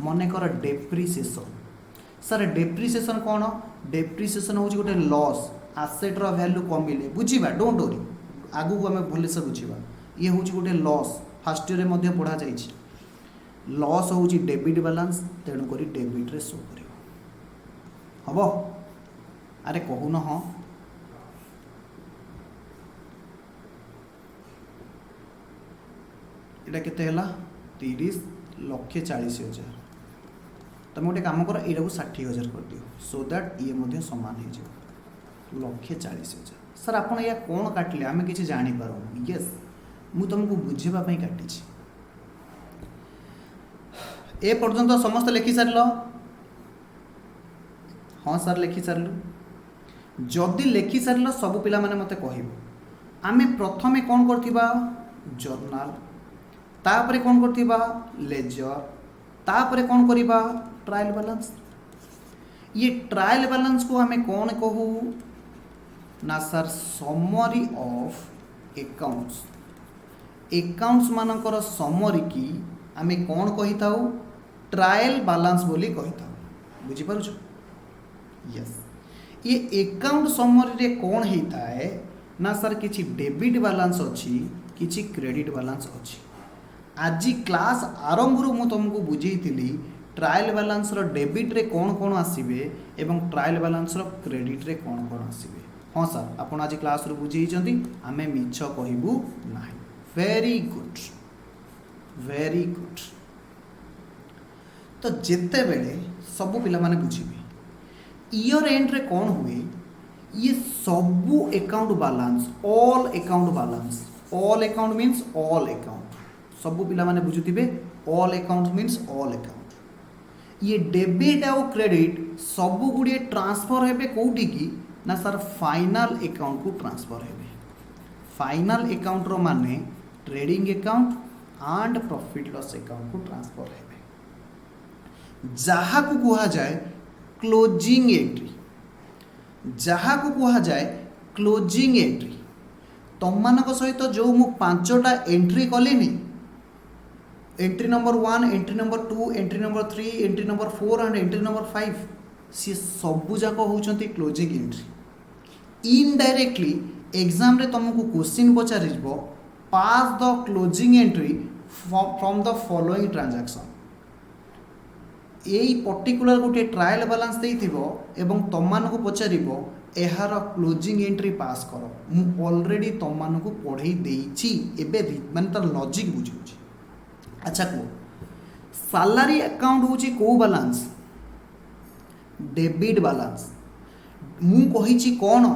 Speaker 1: मन कर डेप्रिसिएशन सर डेप्रिसिएशन कौन? डेप्रिसिएशन हूँ गोटे लॉस आसेट्र वैल्यू कमिले बुझा डोंट वरी आगू को आम भलसे बुझा। ये हूँ गोटे लॉस फास्ट ईयर में पढ़ा जाए लॉस हूँ डेबिट बैलेंस तेणुक डेबिट रे शो कर हम। अरे कहून हाँ एटा केते हला 30,40,000 तुम गोटे काम कर यहाँ 60,000 कर दियो सो दैट ये मध्य समान हो 1,40,000। सर आप या कौन काटिले आम कि जापर यस मु तुमको बुझापी काटी। ए पर्यंत समस्त लिखि सार? हाँ सर लिखि सारू। जदि लिखि सार सब पिला माने मते कहब आमे प्रथमे कौन करथिबा जर्नल तापरे कौन करथिबा लेजर तापरे कौन करिबा ट्रायल बैलेंस। ये ट्रायल बैलेंस को हमें कौन कहू ना sir summary of accounts. Accounts मानकर समरी की आमे कौन कहि थाउ ट्रायल बैलेंस बोली कहि थाउ। बुझी पारुछ? यस। ये अकाउंट समरी रे कौन हेता है ना सर किछि डेबिट बैलेंस अछि किछि क्रेडिट बैलेंस अछि। आज क्लास आरंभ रु तुमको बुझेइथिली ट्रायल बैलेंस रो डेबिट रे कौन कौन आसीबे एवं ट्रायल बैलेंस रो क्रेडिट रे कौन कौन आसीबे। हाँ सर आपण आज क्लास रु बुझेइचंती आमे मिछ कहबू नाही। Very good very good. तो जेते बेले सब पिला माने बुझिबे ईयर एंड रे कौन हुए ये सबू account balance all account means all account सबू पिला माने बुझुथिबे all account means all account. ये डेबिट आउ क्रेडिट सबू गुड़िए ट्रांसफर हेबे कोउठी की ना सर फाइनल अकाउंट को ट्रांसफर हेबे। फाइनल अकाउंट रो माने trading account and profit loss account को ट्रांसफर हेबे। जहाँ को कहा जाए क्लोजिंग एंट्री जहाँ को कहा जाए क्लोजिंग एंट्री तुम मान सहित जो मु 5टा एंट्री कलिनी entry number 1 entry number 2 entry number 3 entry number 4 and entry number 5 सी सबू जाक होउचंती क्लोजिंग एंट्री। इनडायरेक्टली एग्जाम रे तुमको क्वेश्चन पचार pass the closing entry from the following transaction. यही पर्टिकुलर गोटे ट्रायल बैलेंस देइथिबो एवं तुम मानकु पचारिबो एहार क्लोजिंग एंट्री पास कर। मु ऑलरेडी तुम मानकु पढ़ाई देइछि एबे माने तार लॉजिक बुझिउछि। अच्छा को सैलरी अकाउंट होची को बैलेंस डेबिट बैलेंस मु कहिछि कोन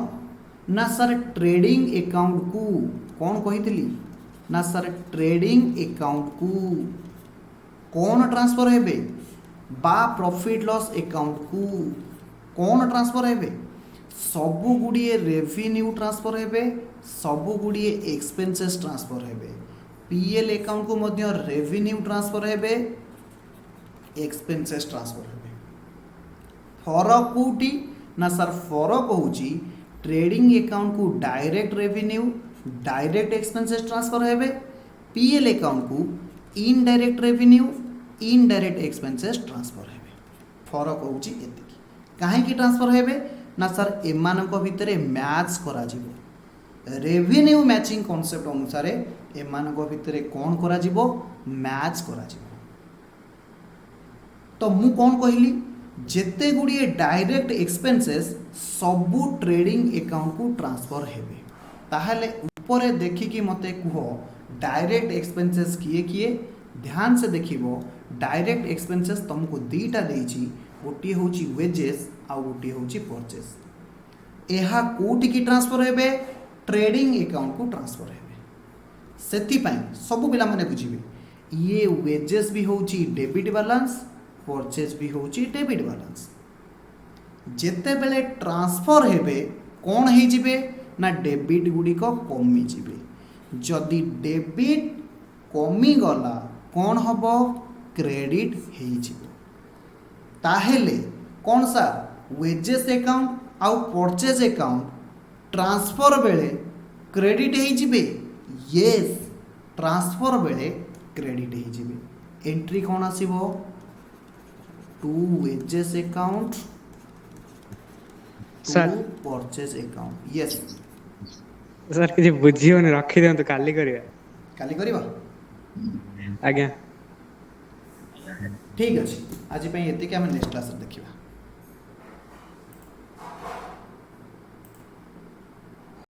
Speaker 1: ना सर ट्रेडिंग अकाउंट को कौन कहितली ना सर ट्रेडिंग अकाउंट को कौन ट्रांसफर हेबे बा प्रॉफिट लॉस अकाउंट को कौन ट्रांसफर हेबे सबु गुड़िए रेवेन्यू ट्रांसफर हेबे सबु गुड़िए एक्सपेंसेस ट्रांसफर हेबे। पीएल अकाउंट को मध्य रेवेन्यू ट्रांसफर हेबे एक्सपेंसेस ट्रांसफर हेबे। फरक कोठी ना सर फरक होची ट्रेडिंग अकाउंट को direct revenue direct expenses transfer हेबे पीएल अकाउंट को indirect revenue indirect expenses transfer हेबे। फरक होची एतिकी काहेकि ट्रांसफर हेबे ना सर एमानक भितरे मैच करा जिवो रेवेन्यू मैचिंग कॉन्सेप्ट अनुसार एमानक भितरे कौन करा जिवो मैच करा जिवो। तो मु कौन कहली जेते गुड़िए डायरेक्ट एक्सपेंसेस सबू ट्रेडिंग अकाउंट को ट्रांसफर हेबे ताहले ऊपर देखिकी मते कुह डायरेक्ट एक्सपेंसेस किए किए ध्यान से देखिबो डायरेक्ट एक्सपेंसेस तुमको दीटा देछि गोटी होची वेजेस आ गोटी होची परचेस एहा कोठी की ट्रांसफर हेबे ट्रेडिंग अकाउंट को ट्रांसफर हेबे सेति पई सब पिला माने बुझिबे ये वेजेस भी होची डेबिट बैलेंस परचेस भी होची डेबिट बैलेंस जेते बेले ट्रांसफर हेबे कोन हे जिबे ना डेबिट गुडी को कमी जिबे जदि डेबिट कमी गला कौन हब क्रेडिट हे जिबो ताहेले कौन सा वेजेस अकाउंट आउ परचेज अकाउंट ट्रांसफर बेले क्रेडिट हे जिबे यस ट्रांसफर बेले क्रेडिट हे जिबे एंट्री कौन आसीबो to wages account
Speaker 2: Sir.
Speaker 1: To purchase account yes
Speaker 2: sir किसी बुझियोनी रखि दियंतु काली करिया
Speaker 1: काली करबा
Speaker 2: आज्ञा
Speaker 1: ठीक अछि आज पई एतिके हम नेक्स्ट क्लास रे देखिबा